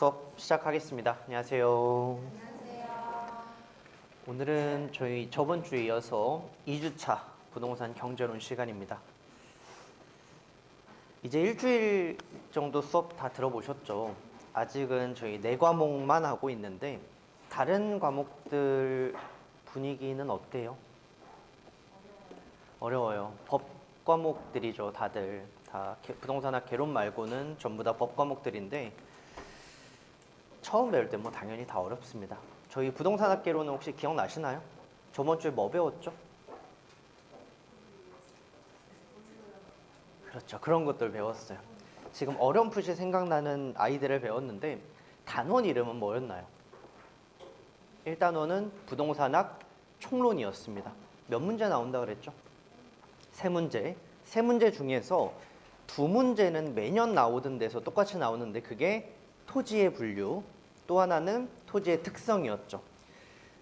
수업 시작하겠습니다. 안녕하세요. 안녕하세요. 오늘은 저희 저번 주에 이어서 2주차 부동산 경제론 시간입니다. 이제 일주일 정도 수업 다 들어보셨죠? 아직은 저희 4과목만 하고 있는데 다른 과목들 분위기는 어때요? 어려워요. 법 과목들이죠, 다들. 다 부동산학 개론 말고는 전부 다 법 과목들인데 처음 배울 때 뭐 당연히 다 어렵습니다. 저희 부동산학 개론은 혹시 기억나시나요? 저번 주에 뭐 배웠죠? 그렇죠. 그런 것들 배웠어요. 지금 어렴풋이 생각나는 아이들을 배웠는데 단원 이름은 뭐였나요? 1단원은 부동산학 총론이었습니다. 몇 문제 나온다 그랬죠? 3문제. 3문제 중에서 2문제는 매년 나오던 데서 똑같이 나오는데 그게 토지의 분류, 또 하나는 토지의 특성이었죠.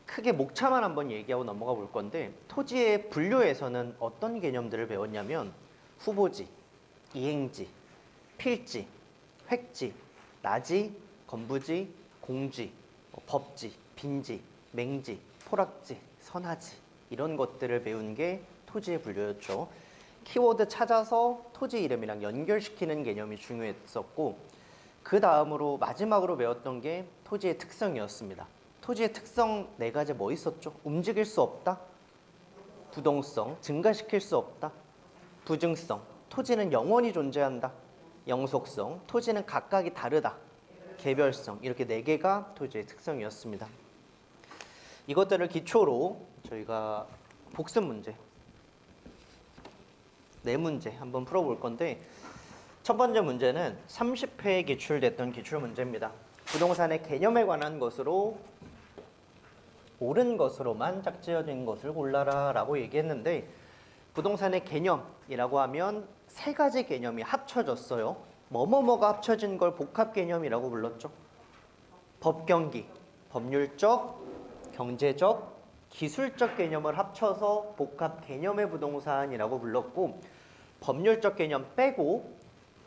크게 목차만 한번 얘기하고 넘어가 볼 건데 토지의 분류에서는 어떤 개념들을 배웠냐면 후보지, 이행지, 필지, 획지, 나지, 건부지, 공지, 법지, 빈지, 맹지, 포락지, 선하지 이런 것들을 배운 게 토지의 분류였죠. 키워드 찾아서 토지 이름이랑 연결시키는 개념이 중요했었고 그 다음으로 마지막으로 배웠던 게 토지의 특성이었습니다. 토지의 특성 4가지 뭐 있었죠? 움직일 수 없다, 부동성, 증가시킬 수 없다, 부증성, 토지는 영원히 존재한다, 영속성, 토지는 각각이 다르다, 개별성, 이렇게 4개가 토지의 특성이었습니다. 이것들을 기초로 저희가 복습 문제 4문제 한번 풀어볼 건데 첫 번째 문제는 30회에 기출됐던 기출문제입니다. 부동산의 개념에 관한 것으로 옳은 것으로만 짝지어진 것을 골라라 라고 얘기했는데 부동산의 개념이라고 하면 3가지 개념이 합쳐졌어요. 뭐뭐뭐가 합쳐진 걸 복합 개념이라고 불렀죠. 법경기, 법률적, 경제적, 기술적 개념을 합쳐서 복합 개념의 부동산이라고 불렀고 법률적 개념 빼고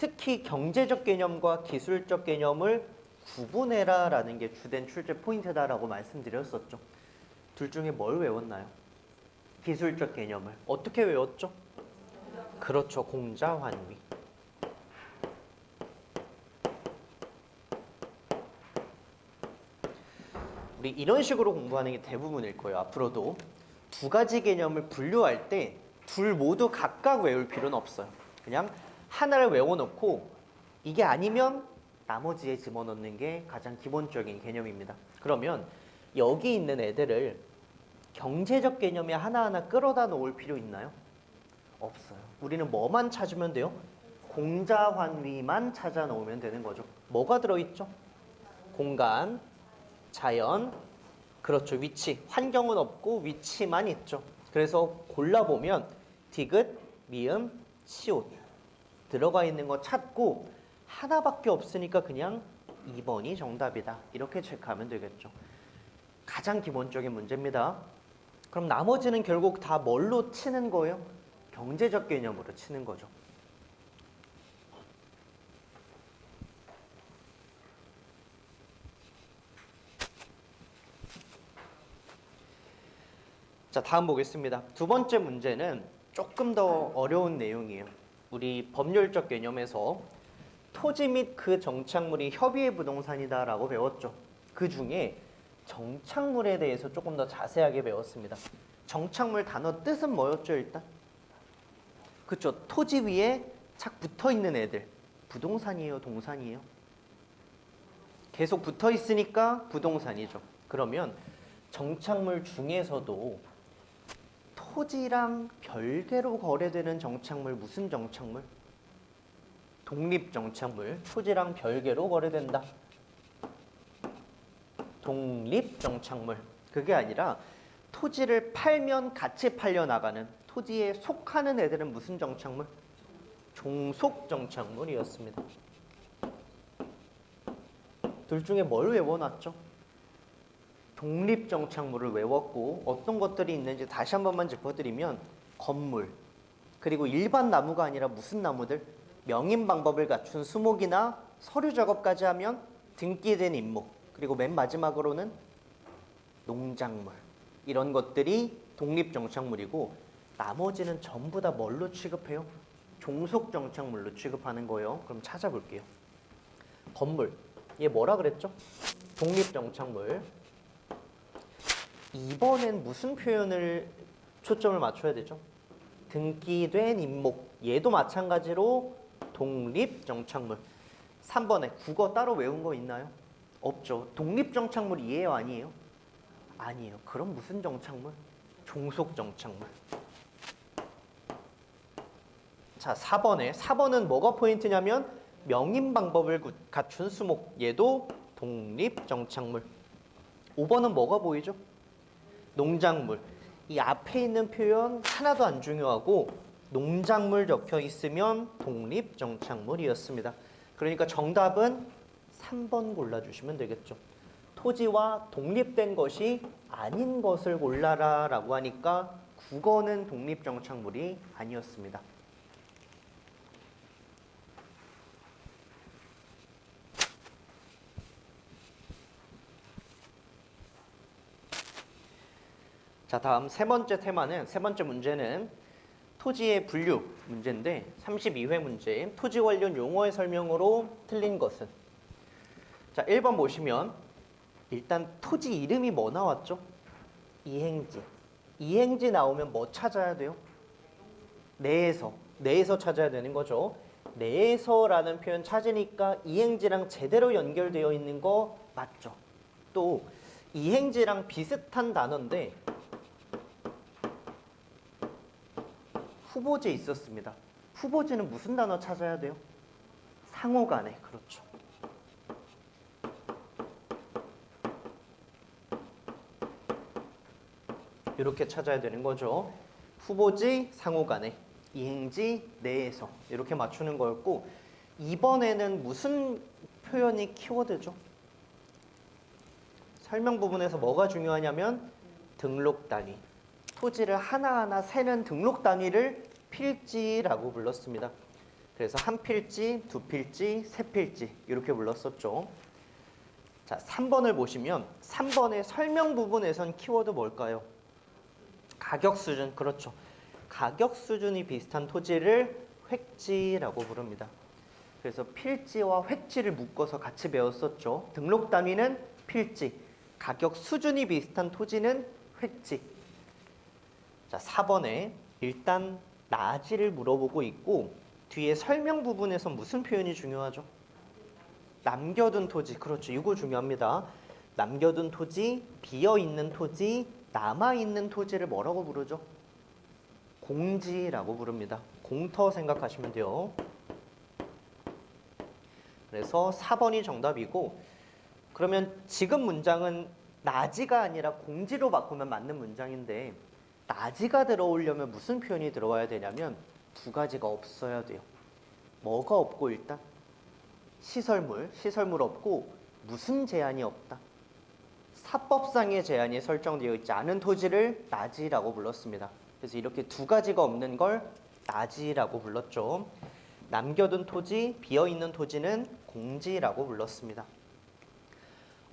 특히 경제적 개념과 기술적 개념을 구분해라 라는 게 주된 출제 포인트다라고 말씀드렸었죠. 둘 중에 뭘 외웠나요? 기술적 개념을. 어떻게 외웠죠? 그렇죠. 공자환위. 우리 이런 식으로 공부하는 게 대부분일 거예요. 앞으로도 2가지 개념을 분류할 때 둘 모두 각각 외울 필요는 없어요. 그냥 하나를 외워놓고 이게 아니면 나머지에 집어넣는 게 가장 기본적인 개념입니다. 그러면 여기 있는 애들을 경제적 개념에 하나하나 끌어다 놓을 필요 있나요? 없어요. 우리는 뭐만 찾으면 돼요? 공자환위만 찾아 놓으면 되는 거죠. 뭐가 들어있죠? 공간, 자연, 그렇죠. 위치. 환경은 없고 위치만 있죠. 그래서 골라보면 디귿, 미음, 시옷 들어가 있는 거 찾고 하나밖에 없으니까 그냥 2번이 정답이다. 이렇게 체크하면 되겠죠. 가장 기본적인 문제입니다. 그럼 나머지는 결국 다 뭘로 치는 거예요? 경제적 개념으로 치는 거죠. 자, 다음 보겠습니다. 2번째 문제는 조금 더 어려운 내용이에요. 우리 법률적 개념에서 토지 및 그 정착물이 협의의 부동산이다 라고 배웠죠. 그 중에 정착물에 대해서 조금 더 자세하게 배웠습니다. 정착물 단어 뜻은 뭐였죠, 일단? 그쵸. 토지 위에 착 붙어 있는 애들. 부동산이에요, 동산이에요? 계속 붙어 있으니까 부동산이죠. 그러면 정착물 중에서도 토지랑 별개로 거래되는 정착물 무슨 정착물? 독립정착물. 토지랑 별개로 거래된다. 독립정착물. 그게 아니라 토지를 팔면 같이 팔려나가는 토지에 속하는 애들은 무슨 정착물? 종속정착물이었습니다. 둘 중에 뭘 외워놨죠? 독립정착물을 외웠고 어떤 것들이 있는지 다시 한 번만 짚어드리면 건물, 그리고 일반 나무가 아니라 무슨 나무들? 명인 방법을 갖춘 수목이나 서류 작업까지 하면 등기된 임목, 그리고 맨 마지막으로는 농작물. 이런 것들이 독립정착물이고 나머지는 전부 다 뭘로 취급해요? 종속정착물로 취급하는 거예요. 그럼 찾아볼게요. 건물, 얘 뭐라 그랬죠? 독립정착물. 이번엔 무슨 표현을 초점을 맞춰야 되죠? 등기된 임목, 얘도 마찬가지로 독립정착물. 3번에 국어 따로 외운 거 있나요? 없죠. 독립정착물이에요, 아니에요? 아니에요. 그럼 무슨 정착물? 종속정착물. 자, 4번은 뭐가 포인트냐면 명인 방법을 갖춘 수목, 얘도 독립정착물. 5번은 뭐가 보이죠? 농작물. 이 앞에 있는 표현 하나도 안 중요하고 농작물 적혀 있으면 독립정착물이었습니다. 그러니까 정답은 3번 골라주시면 되겠죠. 토지와 독립된 것이 아닌 것을 골라라 라고 하니까 국어는 독립정착물이 아니었습니다. 자, 다음 세 번째 문제는 토지의 분류 문제인데 32회 문제 토지 관련 용어의 설명으로 틀린 것은? 자, 1번 보시면 일단 토지 이름이 뭐 나왔죠? 이행지. 이행지 나오면 뭐 찾아야 돼요? 내에서 찾아야 되는 거죠. 내에서라는 표현 찾으니까 이행지랑 제대로 연결되어 있는 거 맞죠? 또 이행지랑 비슷한 단어인데 후보지에 있었습니다. 후보지는 무슨 단어 찾아야 돼요? 상호간에. 그렇죠. 이렇게 찾아야 되는 거죠. 후보지, 상호간에, 이행지, 내에서 이렇게 맞추는 거였고 이번에는 무슨 표현이 키워드죠? 설명 부분에서 뭐가 중요하냐면 등록 단위. 토지를 하나하나 세는 등록 단위를 필지라고 불렀습니다. 그래서 한 필지, 두 필지, 세 필지 이렇게 불렀었죠. 자, 3번을 보시면 3번의 설명 부분에선 키워드 뭘까요? 가격 수준. 그렇죠. 가격 수준이 비슷한 토지를 획지라고 부릅니다. 그래서 필지와 획지를 묶어서 같이 배웠었죠. 등록 단위는 필지, 가격 수준이 비슷한 토지는 획지. 자, 4번에 일단 나지를 물어보고 있고 뒤에 설명 부분에서 무슨 표현이 중요하죠? 남겨둔 토지. 그렇죠. 이거 중요합니다. 남겨둔 토지, 비어있는 토지, 남아있는 토지를 뭐라고 부르죠? 공지라고 부릅니다. 공터 생각하시면 돼요. 그래서 4번이 정답이고 그러면 지금 문장은 나지가 아니라 공지로 바꾸면 맞는 문장인데 나지가 들어오려면 무슨 표현이 들어와야 되냐면 두 가지가 없어야 돼요. 뭐가 없고 일단? 시설물 없고 무슨 제한이 없다? 사법상의 제한이 설정되어 있지 않은 토지를 나지라고 불렀습니다. 그래서 이렇게 두 가지가 없는 걸 나지라고 불렀죠. 남겨둔 토지, 비어있는 토지는 공지라고 불렀습니다.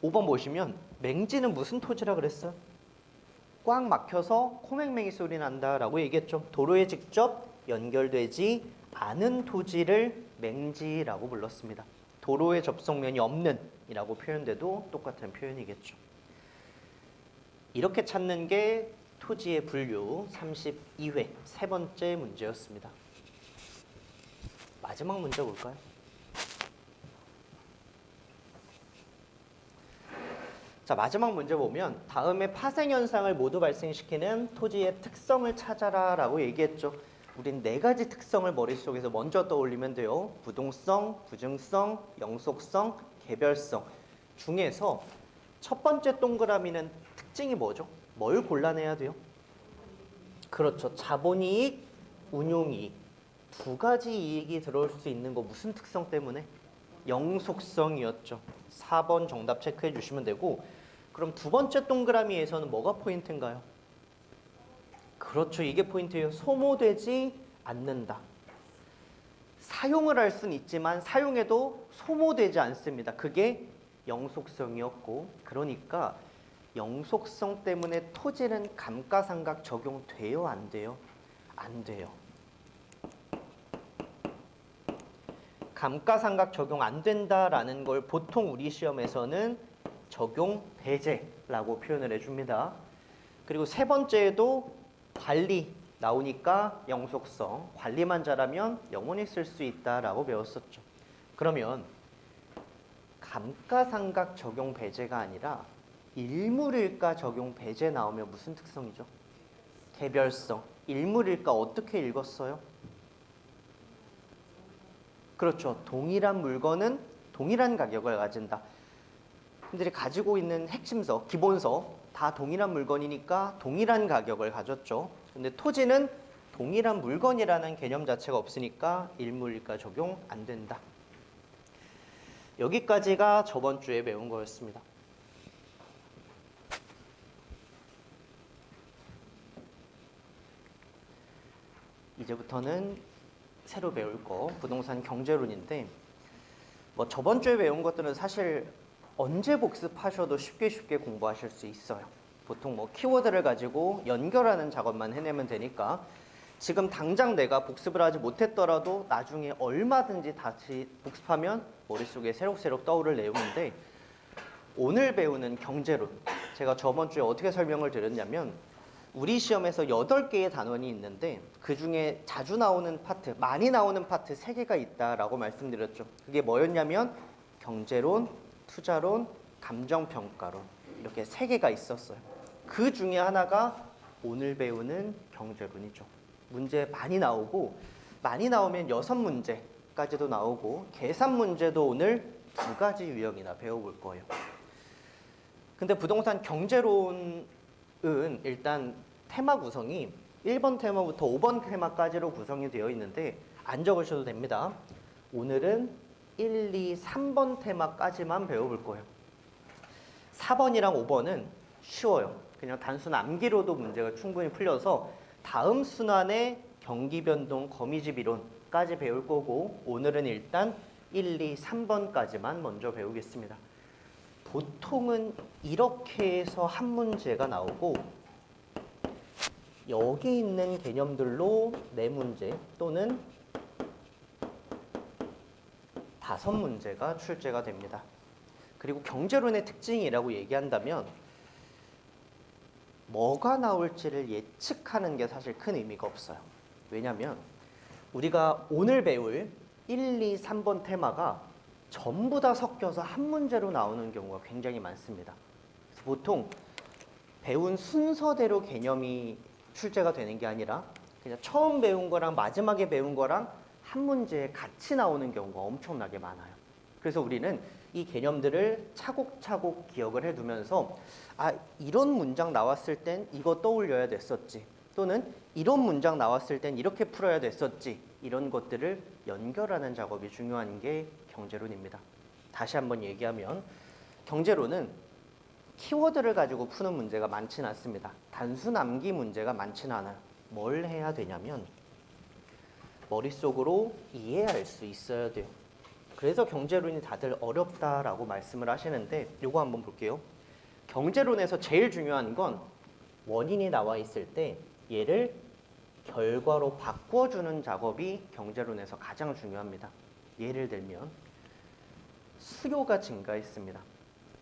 5번 보시면 맹지는 무슨 토지라 그랬어요? 꽉 막혀서 코맹맹이 소리 난다라고 얘기했죠. 도로에 직접 연결되지 않은 토지를 맹지라고 불렀습니다. 도로에 접속면이 없는 이라고 표현돼도 똑같은 표현이겠죠. 이렇게 찾는 게 토지의 분류 32회 세 번째 문제였습니다. 마지막 문제 볼까요? 자, 마지막 문제 보면 다음에 파생현상을 모두 발생시키는 토지의 특성을 찾아라 라고 얘기했죠. 우린 네 가지 특성을 머릿속에서 먼저 떠올리면 돼요. 부동성, 부증성, 영속성, 개별성 중에서 첫 번째 동그라미는 특징이 뭐죠? 뭘 골라내야 돼요? 그렇죠. 자본이익, 운용이익 두 가지 이익이 들어올 수 있는 거 무슨 특성 때문에? 영속성이었죠. 4번 정답 체크해 주시면 되고 그럼 두 번째 동그라미에서는 뭐가 포인트인가요? 그렇죠. 이게 포인트예요. 소모되지 않는다. 사용을 할 수는 있지만 사용해도 소모되지 않습니다. 그게 영속성이었고, 그러니까 영속성 때문에 토지는 감가상각 적용돼요, 안 돼요? 안 돼요. 감가상각 적용 안 된다라는 걸 보통 우리 시험에서는 적용 배제라고 표현을 해줍니다. 그리고 세 번째에도 관리 나오니까 영속성, 관리만 잘하면 영원히 쓸 수 있다라고 배웠었죠. 그러면 감가상각 적용 배제가 아니라 일물일가 적용 배제 나오면 무슨 특성이죠? 개별성. 일물일가 어떻게 읽었어요? 그렇죠. 동일한 물건은 동일한 가격을 가진다. 분들이 가지고 있는 핵심서, 기본서 다 동일한 물건이니까 동일한 가격을 가졌죠. 근데 토지는 동일한 물건이라는 개념 자체가 없으니까 일물일가 적용 안 된다. 여기까지가 저번 주에 배운 거였습니다. 이제부터는 새로 배울 거 부동산 경제론인데, 뭐 저번 주에 배운 것들은 사실 언제 복습하셔도 쉽게 공부하실 수 있어요. 보통 뭐 키워드를 가지고 연결하는 작업만 해내면 되니까 지금 당장 내가 복습을 하지 못했더라도 나중에 얼마든지 다시 복습하면 머릿속에 새록새록 떠오를 내용인데, 오늘 배우는 경제론, 제가 저번 주에 어떻게 설명을 드렸냐면 우리 시험에서 8개의 단원이 있는데 그 중에 자주 나오는 파트, 많이 나오는 파트 3개가 있다라고 말씀드렸죠. 그게 뭐였냐면 경제론, 투자론, 감정평가론, 이렇게 3개가 있었어요. 그 중에 하나가 오늘 배우는 경제론이죠. 문제 많이 나오고, 많이 나오면 6문제까지도 나오고, 계산 문제도 오늘 2가지 유형이나 배워볼 거예요. 근데 부동산 경제론은 일단 테마 구성이 1번 테마부터 5번 테마까지로 구성이 되어 있는데 안 적으셔도 됩니다. 오늘은 1, 2, 3번 테마까지만 배워볼 거예요. 4번이랑 5번은 쉬워요. 그냥 단순 암기로도 문제가 충분히 풀려서 다음 순환에 경기변동 거미집 이론까지 배울 거고, 오늘은 일단 1, 2, 3번까지만 먼저 배우겠습니다. 보통은 이렇게 해서 한 문제가 나오고 여기 있는 개념들로 4문제 또는 5문제가 출제가 됩니다. 그리고 경제론의 특징이라고 얘기한다면 뭐가 나올지를 예측하는 게 사실 큰 의미가 없어요. 왜냐하면 우리가 오늘 배울 1, 2, 3번 테마가 전부 다 섞여서 한 문제로 나오는 경우가 굉장히 많습니다. 그래서 보통 배운 순서대로 개념이 출제가 되는 게 아니라 그냥 처음 배운 거랑 마지막에 배운 거랑 한 문제에 같이 나오는 경우가 엄청나게 많아요. 그래서 우리는 이 개념들을 차곡차곡 기억을 해두면서 이런 문장 나왔을 땐 이거 떠올려야 됐었지, 또는 이런 문장 나왔을 땐 이렇게 풀어야 됐었지, 이런 것들을 연결하는 작업이 중요한 게 경제론입니다. 다시 한번 얘기하면 경제론은 키워드를 가지고 푸는 문제가 많지는 않습니다. 단순 암기 문제가 많지는 않아요. 뭘 해야 되냐면 머릿속으로 이해할 수 있어야 돼요. 그래서 경제론이 다들 어렵다라고 말씀을 하시는데, 요거 한번 볼게요. 경제론에서 제일 중요한 건 원인이 나와 있을 때 얘를 결과로 바꿔주는 작업이 경제론에서 가장 중요합니다. 예를 들면 수요가 증가했습니다.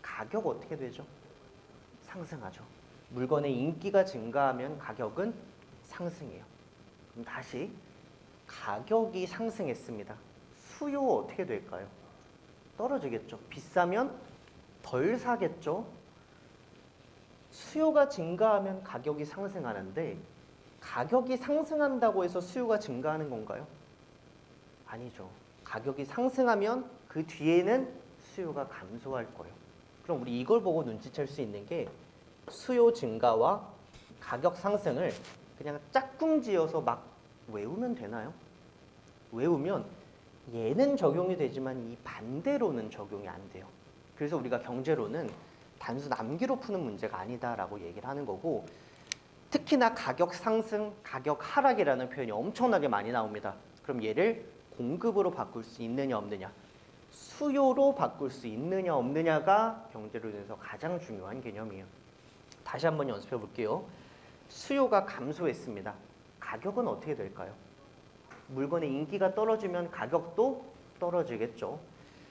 가격 어떻게 되죠? 상승하죠. 물건의 인기가 증가하면 가격은 상승해요. 그럼 다시 가격이 상승했습니다. 수요 어떻게 될까요? 떨어지겠죠. 비싸면 덜 사겠죠. 수요가 증가하면 가격이 상승하는데 가격이 상승한다고 해서 수요가 증가하는 건가요? 아니죠. 가격이 상승하면 그 뒤에는 수요가 감소할 거예요. 그럼 우리 이걸 보고 눈치챌 수 있는 게 수요 증가와 가격 상승을 그냥 짝꿍지어서 막 외우면 되나요? 외우면 얘는 적용이 되지만 이 반대로는 적용이 안 돼요. 그래서 우리가 경제론은 단순 암기로 푸는 문제가 아니다라고 얘기를 하는 거고, 특히나 가격 상승, 가격 하락이라는 표현이 엄청나게 많이 나옵니다. 그럼 얘를 공급으로 바꿀 수 있느냐 없느냐, 수요로 바꿀 수 있느냐 없느냐가 경제론에서 가장 중요한 개념이에요. 다시 한번 연습해 볼게요. 수요가 감소했습니다. 가격은 어떻게 될까요? 물건의 인기가 떨어지면 가격도 떨어지겠죠.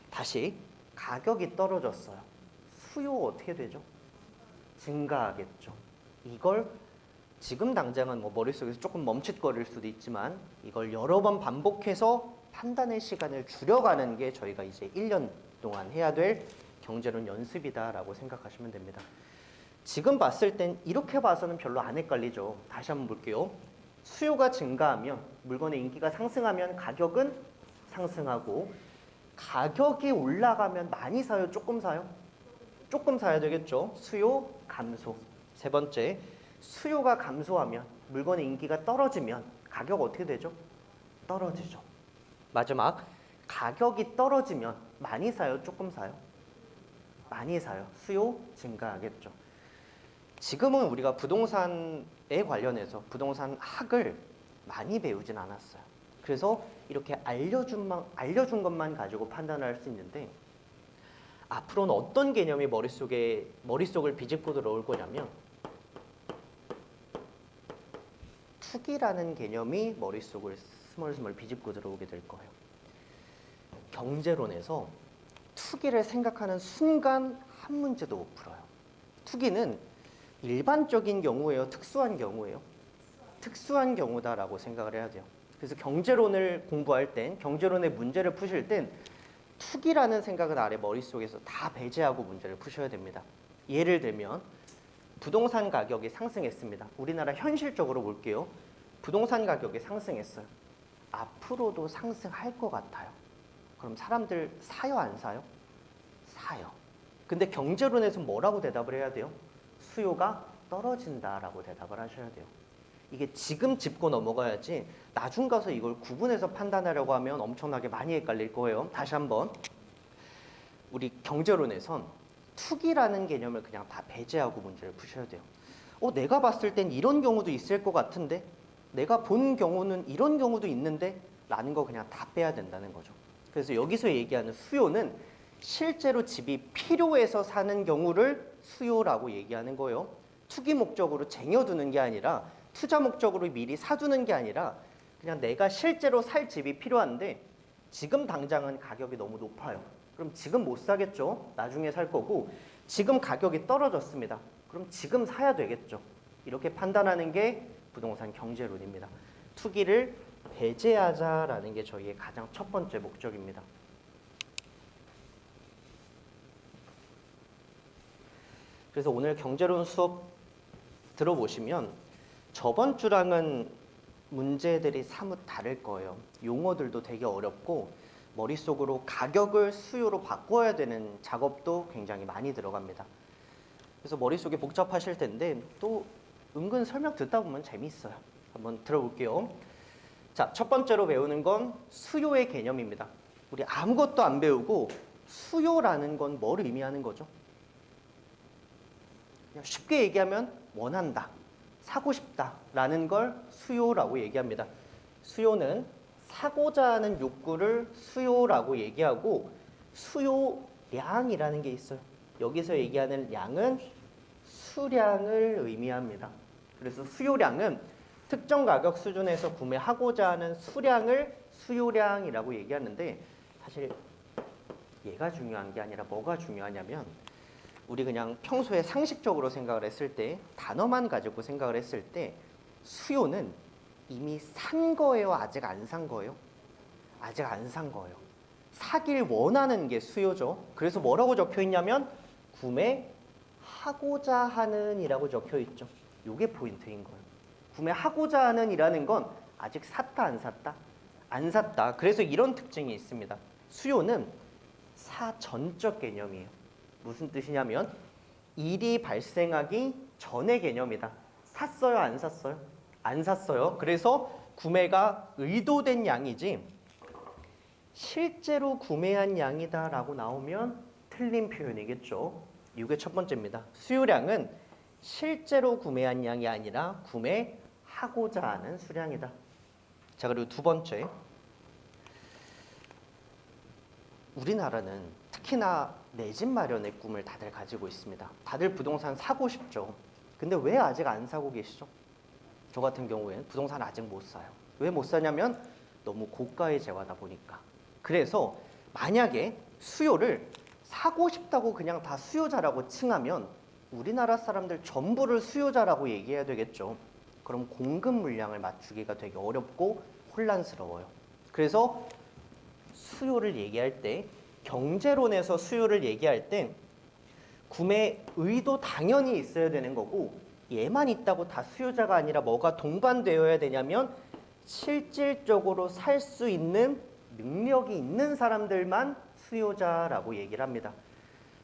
다시 가격이 떨어졌어요. 수요 어떻게 되죠? 증가하겠죠. 이걸 지금 당장은 뭐 머릿속에서 조금 멈칫거릴 수도 있지만 이걸 여러 번 반복해서 판단의 시간을 줄여가는 게 저희가 이제 1년 동안 해야 될 경제론 연습이다라고 생각하시면 됩니다. 지금 봤을 땐 이렇게 봐서는 별로 안 헷갈리죠. 다시 한번 볼게요. 수요가 증가하면 물건의 인기가 상승하면 가격은 상승하고 가격이 올라가면 많이 사요? 조금 사요? 조금 사야 되겠죠. 수요 감소. 세 번째, 수요가 감소하면 물건의 인기가 떨어지면 가격 어떻게 되죠? 떨어지죠. 마지막, 가격이 떨어지면 많이 사요? 조금 사요? 많이 사요. 수요 증가하겠죠. 지금은 우리가 부동산에 관련해서 부동산 학을 많이 배우진 않았어요. 그래서 이렇게 알려준 것만 가지고 판단을 할 수 있는데 앞으로는 어떤 개념이 머릿속을 비집고 들어올 거냐면 투기라는 개념이 머릿속을 스멀스멀 비집고 들어오게 될 거예요. 경제론에서 투기를 생각하는 순간 한 문제도 못 풀어요. 투기는 일반적인 경우예요? 특수한 경우예요? 특수한 경우다라고 생각을 해야 돼요. 그래서 경제론을 공부할 땐, 경제론의 문제를 푸실 땐 투기라는 생각은 아래 머릿속에서 다 배제하고 문제를 푸셔야 됩니다. 예를 들면 부동산 가격이 상승했습니다. 우리나라 현실적으로 볼게요. 부동산 가격이 상승했어요. 앞으로도 상승할 것 같아요. 그럼 사람들 사요, 안 사요? 사요. 근데 경제론에서 뭐라고 대답을 해야 돼요? 수요가 떨어진다라고 대답을 하셔야 돼요. 이게 지금 짚고 넘어가야지 나중 가서 이걸 구분해서 판단하려고 하면 엄청나게 많이 헷갈릴 거예요. 다시 한번 우리 경제론에선 투기라는 개념을 그냥 다 배제하고 문제를 푸셔야 돼요. 내가 봤을 땐 이런 경우도 있을 것 같은데 내가 본 경우는 이런 경우도 있는데 라는 거 그냥 다 빼야 된다는 거죠. 그래서 여기서 얘기하는 수요는 실제로 집이 필요해서 사는 경우를 수요라고 얘기하는 거예요. 투기 목적으로 쟁여두는 게 아니라 투자 목적으로 미리 사두는 게 아니라 그냥 내가 실제로 살 집이 필요한데 지금 당장은 가격이 너무 높아요. 그럼 지금 못 사겠죠. 나중에 살 거고 지금 가격이 떨어졌습니다. 그럼 지금 사야 되겠죠. 이렇게 판단하는 게 부동산 경제론입니다. 투기를 배제하자라는 게 저희의 가장 첫 번째 목적입니다. 그래서 오늘 경제론 수업 들어보시면 저번 주랑은 문제들이 사뭇 다를 거예요. 용어들도 되게 어렵고 머릿속으로 가격을 수요로 바꿔야 되는 작업도 굉장히 많이 들어갑니다. 그래서 머릿속이 복잡하실 텐데 또 은근 설명 듣다 보면 재밌어요. 한번 들어볼게요. 자, 첫 번째로 배우는 건 수요의 개념입니다. 우리 아무것도 안 배우고 수요라는 건 뭘 의미하는 거죠? 그냥 쉽게 얘기하면 원한다, 사고 싶다라는 걸 수요라고 얘기합니다. 수요는 사고자 하는 욕구를 수요라고 얘기하고 수요량이라는 게 있어요. 여기서 얘기하는 양은 수량을 의미합니다. 그래서 수요량은 특정 가격 수준에서 구매하고자 하는 수량을 수요량이라고 얘기하는데 사실 얘가 중요한 게 아니라 뭐가 중요하냐면 우리 그냥 평소에 상식적으로 생각을 했을 때 단어만 가지고 생각을 했을 때 수요는 이미 산 거예요? 아직 안 산 거예요? 아직 안 산 거예요. 사길 원하는 게 수요죠. 그래서 뭐라고 적혀 있냐면 구매하고자 하는 이라고 적혀 있죠. 이게 포인트인 거예요. 구매하고자 하는 이라는 건 아직 샀다 안 샀다? 안 샀다. 그래서 이런 특징이 있습니다. 수요는 사전적 개념이에요. 무슨 뜻이냐면 일이 발생하기 전의 개념이다. 샀어요? 안 샀어요? 안 샀어요. 그래서 구매가 의도된 양이지 실제로 구매한 양이다 라고 나오면 틀린 표현이겠죠. 이게 첫 번째입니다. 수요량은 실제로 구매한 양이 아니라 구매하고자 하는 수량이다. 자, 그리고 두 번째, 우리나라는 특히나 내 집 마련의 꿈을 다들 가지고 있습니다. 다들 부동산 사고 싶죠. 근데 왜 아직 안 사고 계시죠? 저 같은 경우에는 부동산 아직 못 사요. 왜 못 사냐면 너무 고가의 재화다 보니까. 그래서 만약에 수요를 사고 싶다고 그냥 다 수요자라고 칭하면 우리나라 사람들 전부를 수요자라고 얘기해야 되겠죠. 그럼 공급 물량을 맞추기가 되게 어렵고 혼란스러워요. 그래서 수요를 얘기할 때, 경제론에서 수요를 얘기할 땐 구매 의도 당연히 있어야 되는 거고, 얘만 있다고 다 수요자가 아니라 뭐가 동반되어야 되냐면 실질적으로 살 수 있는 능력이 있는 사람들만 수요자라고 얘기를 합니다.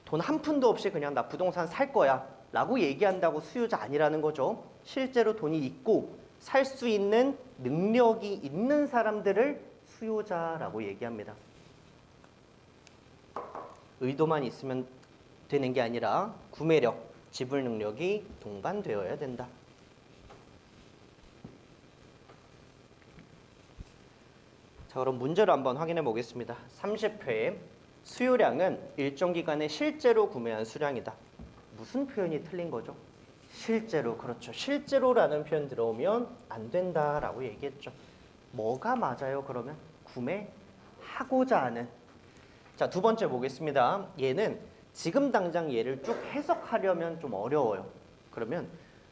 돈 한 푼도 없이 그냥 나 부동산 살 거야 라고 얘기한다고 수요자 아니라는 거죠. 실제로 돈이 있고 살 수 있는 능력이 있는 사람들을 수요자라고 얘기합니다. 의도만 있으면 되는 게 아니라 구매력, 지불 능력이 동반되어야 된다. 자, 그럼 문제를 한번 확인해 보겠습니다. 30회 수요량은 일정 기간에 실제로 구매한 수량이다. 무슨 표현이 틀린 거죠? 실제로, 그렇죠. 실제로라는 표현 들어오면 안 된다라고 얘기했죠. 뭐가 맞아요, 그러면? 구매하고자 하는. 자, 두 번째 보겠습니다. 얘는 지금 당장 얘를 쭉 해석하려면 좀 어려워요. 그러면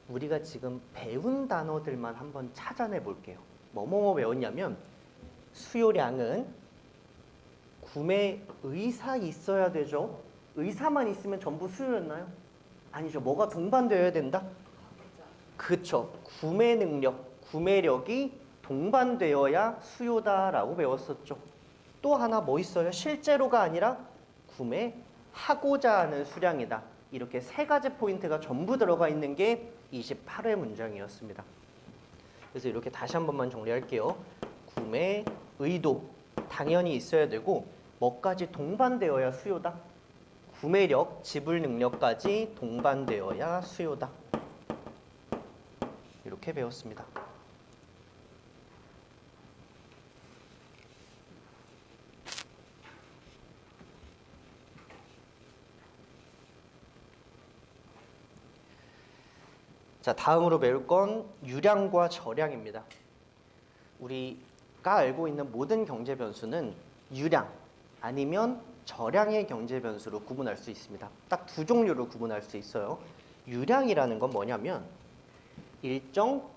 우리가 지금 배운 단어들만 한번 찾아내 볼게요. 뭐뭐 배웠냐면 수요량은 구매 의사 있어야 되죠. 의사만 있으면 전부 수요였나요? 아니죠. 뭐가 동반되어야 된다? 그쵸. 구매 능력, 구매력이 동반되어야 수요다라고 배웠었죠. 또 하나 뭐 있어요? 실제로가 아니라 구매하고자 하는 수량이다. 이렇게 세 가지 포인트가 전부 들어가 있는 게 28회 문장이었습니다. 그래서 이렇게 다시 한 번만 정리할게요. 구매 의도 당연히 있어야 되고 뭐까지 동반되어야 수요다? 구매력, 지불 능력까지 동반되어야 수요다. 이렇게 배웠습니다. 자, 다음으로 배울 건 유량과 저량입니다. 우리가 알고 있는 모든 경제 변수는 유량 아니면 저량의 경제 변수로 구분할 수 있습니다. 딱 두 종류로 구분할 수 있어요. 유량이라는 건 뭐냐면 일정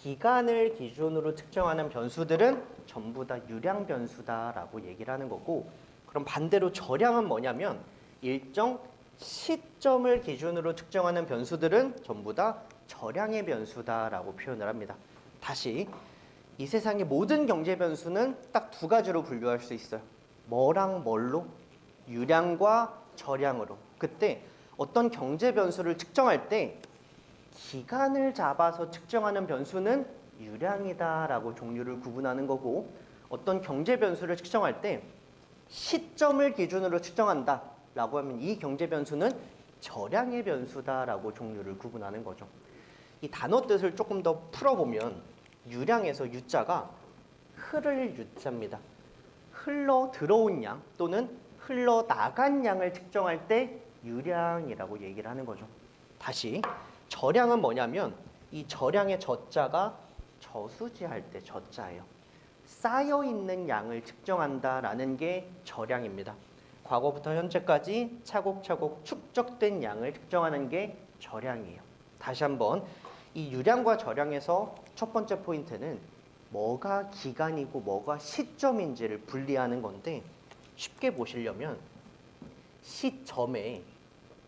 기간을 기준으로 측정하는 변수들은 전부 다 유량 변수다라고 얘기를 하는 거고, 그럼 반대로 저량은 뭐냐면 일정 시점을 기준으로 측정하는 변수들은 전부 다 저량의 변수다라고 표현을 합니다. 다시 이 세상의 모든 경제 변수는 딱 두 가지로 분류할 수 있어요. 뭐랑 뭘로? 유량과 저량으로. 그때 어떤 경제 변수를 측정할 때 기간을 잡아서 측정하는 변수는 유량이다라고 종류를 구분하는 거고, 어떤 경제 변수를 측정할 때 시점을 기준으로 측정한다라고 하면 이 경제 변수는 저량의 변수다라고 종류를 구분하는 거죠. 이 단어 뜻을 조금 더 풀어보면 유량에서 유자가 흐를 유자입니다. 흘러 들어온 양 또는 흘러 나간 양을 측정할 때 유량이라고 얘기를 하는 거죠. 다시 저량은 뭐냐면 이 저량의 저자가 저수지할 때 저자예요. 쌓여있는 양을 측정한다라는 게 저량입니다. 과거부터 현재까지 차곡차곡 축적된 양을 측정하는 게 저량이에요. 다시 한번 이 유량과 저량에서 첫 번째 포인트는 뭐가 기간이고 뭐가 시점인지를 분리하는 건데, 쉽게 보시려면 시점에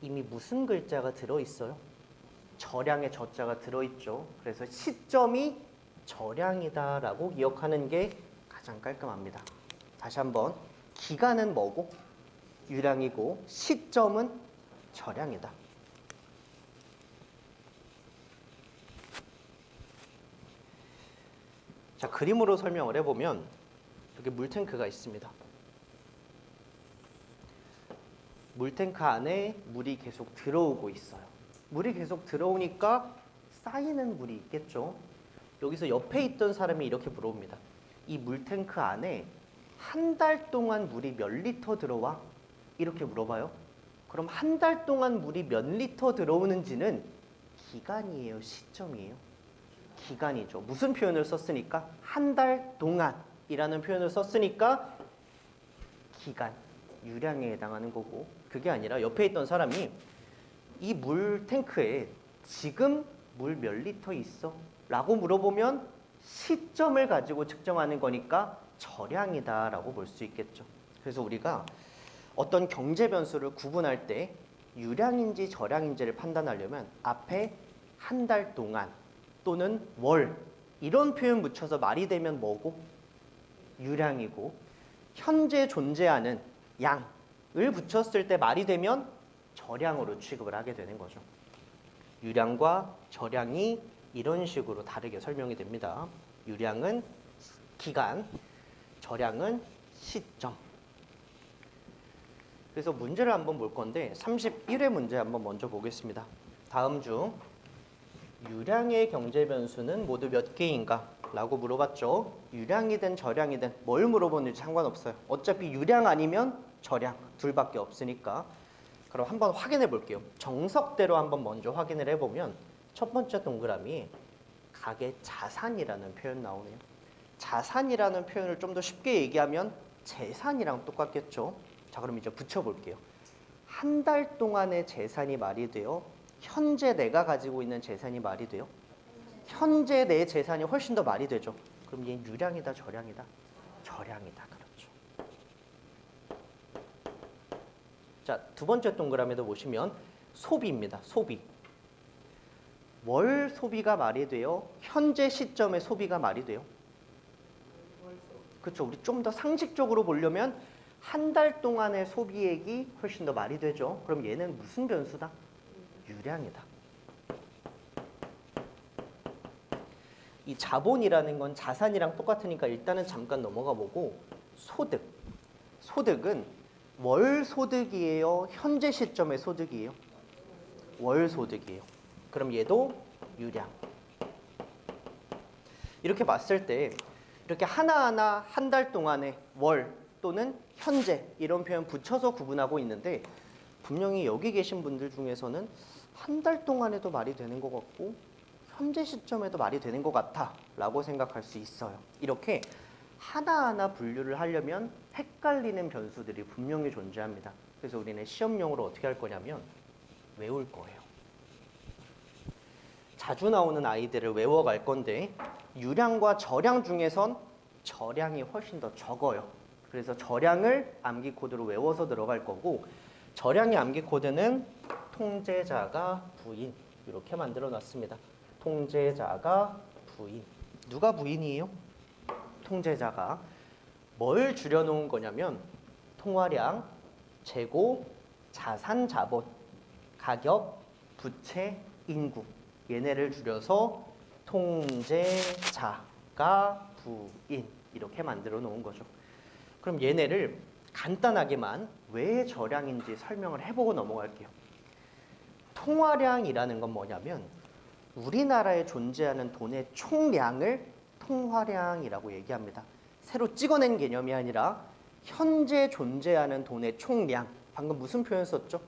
이미 무슨 글자가 들어있어요? 저량의 저자가 들어있죠. 그래서 시점이 저량이다라고 기억하는 게 가장 깔끔합니다. 다시 한번 기간은 뭐고? 유량이고 시점은 저량이다. 자, 그림으로 설명을 해보면 여기 물탱크가 있습니다. 물탱크 안에 물이 계속 들어오고 있어요. 물이 계속 들어오니까 쌓이는 물이 있겠죠. 여기서 옆에 있던 사람이 이렇게 물어봅니다. 이 물탱크 안에 한 달 동안 물이 몇 리터 들어와? 이렇게 물어봐요. 그럼 한 달 동안 물이 몇 리터 들어오는지는 기간이에요, 시점이에요? 기간이죠. 무슨 표현을 썼으니까? 한 달 동안이라는 표현을 썼으니까 기간, 유량에 해당하는 거고, 그게 아니라 옆에 있던 사람이 이 물 탱크에 지금 물 몇 리터 있어? 라고 물어보면 시점을 가지고 측정하는 거니까 절량이다 라고 볼 수 있겠죠. 그래서 우리가 어떤 경제 변수를 구분할 때 유량인지 절량인지를 판단하려면 앞에 한 달 동안 또는 월 이런 표현 붙여서 말이 되면 뭐고? 유량이고, 현재 존재하는 양을 붙였을 때 말이 되면 절량으로 취급을 하게 되는 거죠. 유량과 절량이 이런 식으로 다르게 설명이 됩니다. 유량은 기간, 절량은 시점. 그래서 문제를 한번 볼 건데 31회 문제 한번 먼저 보겠습니다. 다음 중 유량의 경제 변수는 모두 몇 개인가? 라고 물어봤죠. 유량이든 절량이든 뭘 물어보는지 상관없어요. 어차피 유량 아니면 절량 둘밖에 없으니까. 그럼 한번 확인해 볼게요. 정석대로 한번 먼저 확인을 해보면 첫 번째 동그라미 가계 자산이라는 표현 나오네요. 자산이라는 표현을 좀 더 쉽게 얘기하면 재산이랑 똑같겠죠. 자, 그럼 이제 붙여볼게요. 한 달 동안의 재산이 말이 돼요? 현재 내가 가지고 있는 재산이 말이 돼요? 현재 내 재산이 훨씬 더 말이 되죠. 그럼 얘는 유량이다, 절량이다? 절량이다, 그렇죠. 자, 두 번째 동그라미도 보시면 소비입니다. 소비. 월 소비가 말이 돼요? 현재 시점의 소비가 말이 돼요? 그렇죠. 우리 좀 더 상식적으로 보려면 한 달 동안의 소비액이 훨씬 더 말이 되죠. 그럼 얘는 무슨 변수다? 유량이다. 이 자본이라는 건 자산이랑 똑같으니까 일단은 잠깐 넘어가 보고 소득. 소득은 월 소득이에요? 현재 시점의 소득이에요? 월 소득이에요. 그럼 얘도 유량. 이렇게 봤을 때 이렇게 하나하나 한 달 동안의 월 또는 현재 이런 표현 붙여서 구분하고 있는데 분명히 여기 계신 분들 중에서는 한 달 동안에도 말이 되는 것 같고 현재 시점에도 말이 되는 것 같아 라고 생각할 수 있어요. 이렇게 하나하나 분류를 하려면 헷갈리는 변수들이 분명히 존재합니다. 그래서 우리는 시험용으로 어떻게 할 거냐면 외울 거예요. 자주 나오는 아이들을 외워갈 건데 유량과 절량 중에선 절량이 훨씬 더 적어요. 그래서 절량을 암기 코드로 외워서 들어갈 거고 절량의 암기 코드는 통제자가 부인 이렇게 만들어 놨습니다. 통제자가 부인. 누가 부인이에요? 통제자가. 뭘 줄여놓은 거냐면 통화량, 재고, 자산, 자본, 가격, 부채, 인구 얘네를 줄여서 통제자가 부인 이렇게 만들어 놓은 거죠. 그럼 얘네를 간단하게만 왜 절량인지 설명을 해보고 넘어갈게요. 통화량이라는 건 뭐냐면 우리나라에 존재하는 돈의 총량을 통화량이라고 얘기합니다. 새로 찍어낸 개념이 아니라 현재 존재하는 돈의 총량. 방금 무슨 표현 썼죠?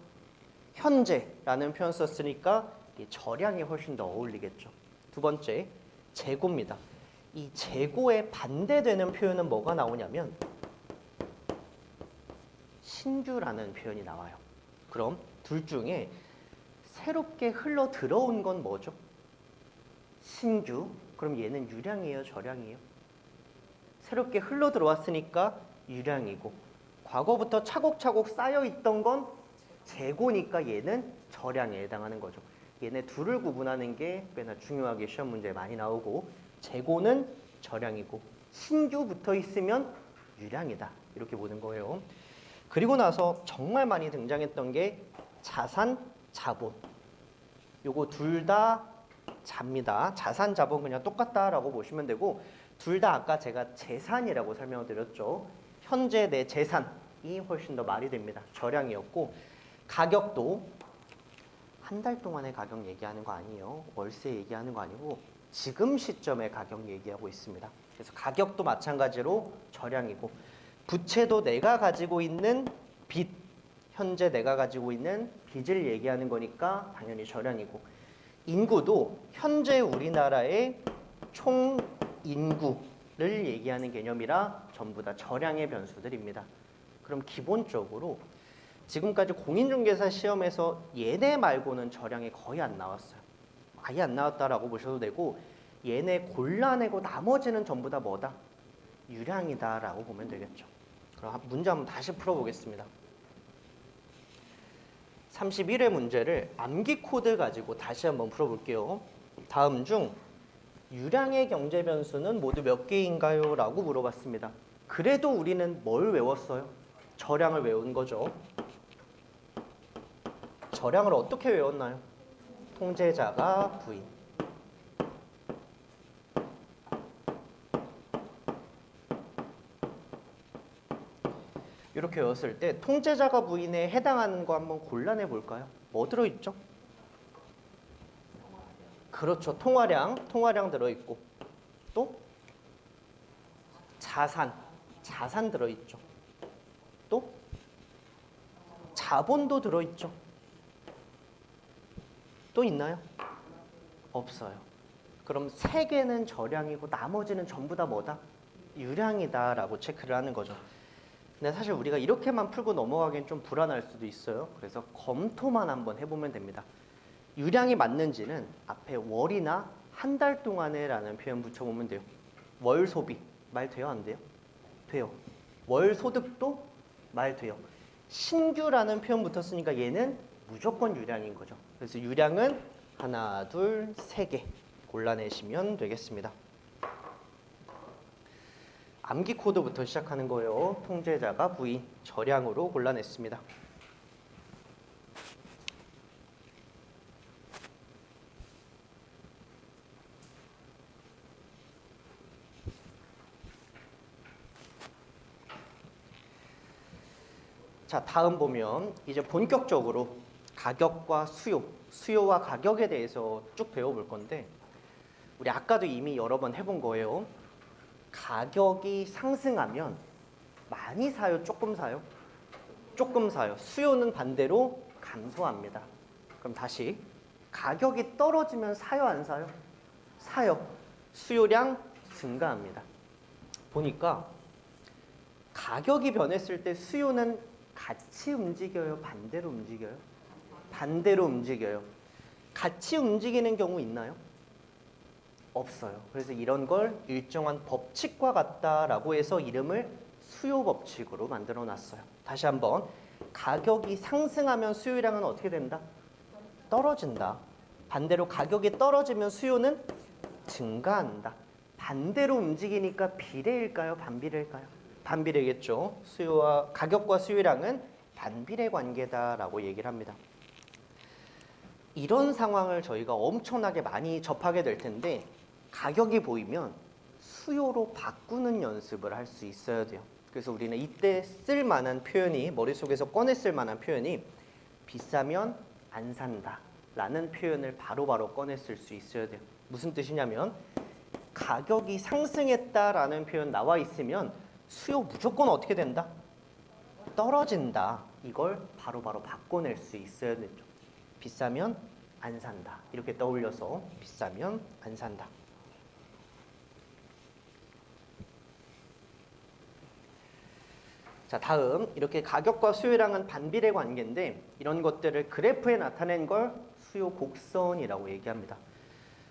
현재라는 표현 썼으니까 절량이 훨씬 더 어울리겠죠. 두 번째, 재고입니다. 이 재고에 반대되는 표현은 뭐가 나오냐면 신규라는 표현이 나와요. 그럼 둘 중에 새롭게 흘러 들어온 건 뭐죠? 신규. 그럼 얘는 유량이에요, 절량이에요? 새롭게 흘러 들어왔으니까 유량이고 과거부터 차곡차곡 쌓여있던 건 재고니까 얘는 절량에 해당하는 거죠. 얘네 둘을 구분하는 게 꽤나 중요하게 시험 문제에 많이 나오고 재고는 절량이고 신규 붙어 있으면 유량이다 이렇게 보는 거예요. 그리고 나서 정말 많이 등장했던 게 자산, 자본. 요거 둘 다 잡니다. 자산, 자본 그냥 똑같다라고 보시면 되고 둘 다 아까 제가 재산이라고 설명을 드렸죠. 현재 내 재산이 훨씬 더 말이 됩니다. 절량이었고 가격도 한 달 동안의 가격 얘기하는 거 아니에요. 월세 얘기하는 거 아니고 지금 시점의 가격 얘기하고 있습니다. 그래서 가격도 마찬가지로 절량이고 부채도 내가 가지고 있는 빚, 현재 내가 가지고 있는 빚을 얘기하는 거니까 당연히 절량이고, 인구도 현재 우리나라의 총 인구를 얘기하는 개념이라 전부 다 절량의 변수들입니다. 그럼 기본적으로 지금까지 공인중개사 시험에서 얘네 말고는 절량이 거의 안 나왔어요. 아예 안 나왔다라고 보셔도 되고, 얘네 골라내고 나머지는 전부 다 뭐다? 유량이다라고 보면 되겠죠. 그럼 문제 한번 다시 풀어보겠습니다. 31회 문제를 암기 코드 가지고 다시 한번 풀어볼게요. 다음 중 유량의 경제 변수는 모두 몇 개인가요? 라고 물어봤습니다. 그래도 우리는 뭘 외웠어요? 절량을 외운 거죠. 절량을 어떻게 외웠나요? 통제자가 부인. 이렇게 외웠을 때 통제자가 부인에 해당하는 거 한번 골라내 볼까요? 뭐 들어있죠? 그렇죠. 통화량 들어있고, 또 자산 들어있죠. 또 자본도 들어있죠. 또 있나요? 없어요. 그럼 세 개는 절량이고 나머지는 전부 다 뭐다? 유량이다라고 체크를 하는 거죠. 근데 사실 우리가 이렇게만 풀고 넘어가기엔 좀 불안할 수도 있어요. 그래서 검토만 한번 해보면 됩니다. 유량이 맞는지는 앞에 월이나 한 달 동안에 라는 표현 붙여보면 돼요. 월 소비 말 돼요? 안 돼요? 돼요. 월 소득도 말 돼요. 신규라는 표현 붙었으니까 얘는 무조건 유량인 거죠. 그래서 유량은 하나, 둘, 세 개 골라내시면 되겠습니다. 암기 코드부터 시작하는 거예요. 통제자가 부인, 절량으로 골라냈습니다. 자, 다음 보면 이제 본격적으로 가격과 수요와 가격에 대해서 쭉 배워볼 건데, 우리 아까도 이미 여러 번 해본 거예요. 가격이 상승하면 많이 사요, 조금 사요? 조금 사요. 수요는 반대로 감소합니다. 그럼 다시 가격이 떨어지면 사요, 안 사요? 사요. 수요량 증가합니다. 보니까 가격이 변했을 때 수요는 같이 움직여요, 반대로 움직여요? 반대로 움직여요. 같이 움직이는 경우 있나요? 없어요. 그래서 이런 걸 일정한 법칙과 같다라고 해서 이름을 수요 법칙으로 만들어 놨어요. 다시 한번, 가격이 상승하면 수요량은 어떻게 된다? 떨어진다. 반대로 가격이 떨어지면 수요는 증가한다. 반대로 움직이니까 비례일까요? 반비례일까요? 반비례겠죠. 가격과 수요량은 반비례 관계다라고 얘기를 합니다. 이런 상황을 저희가 엄청나게 많이 접하게 될 텐데, 가격이 보이면 수요로 바꾸는 연습을 할 수 있어야 돼요. 그래서 우리는 이때 쓸 만한 표현이, 머릿속에서 꺼냈을 만한 표현이 비싸면 안 산다 라는 표현을 바로바로 꺼냈을 수 있어야 돼요. 무슨 뜻이냐면, 가격이 상승했다라는 표현 나와 있으면 수요 무조건 어떻게 된다? 떨어진다. 이걸 바로바로 바꿔낼 수 있어야 되죠. 비싸면 안 산다. 이렇게 떠올려서 비싸면 안 산다. 자, 다음 이렇게 가격과 수요량은 반비례 관계인데, 이런 것들을 그래프에 나타낸 걸 수요 곡선이라고 얘기합니다.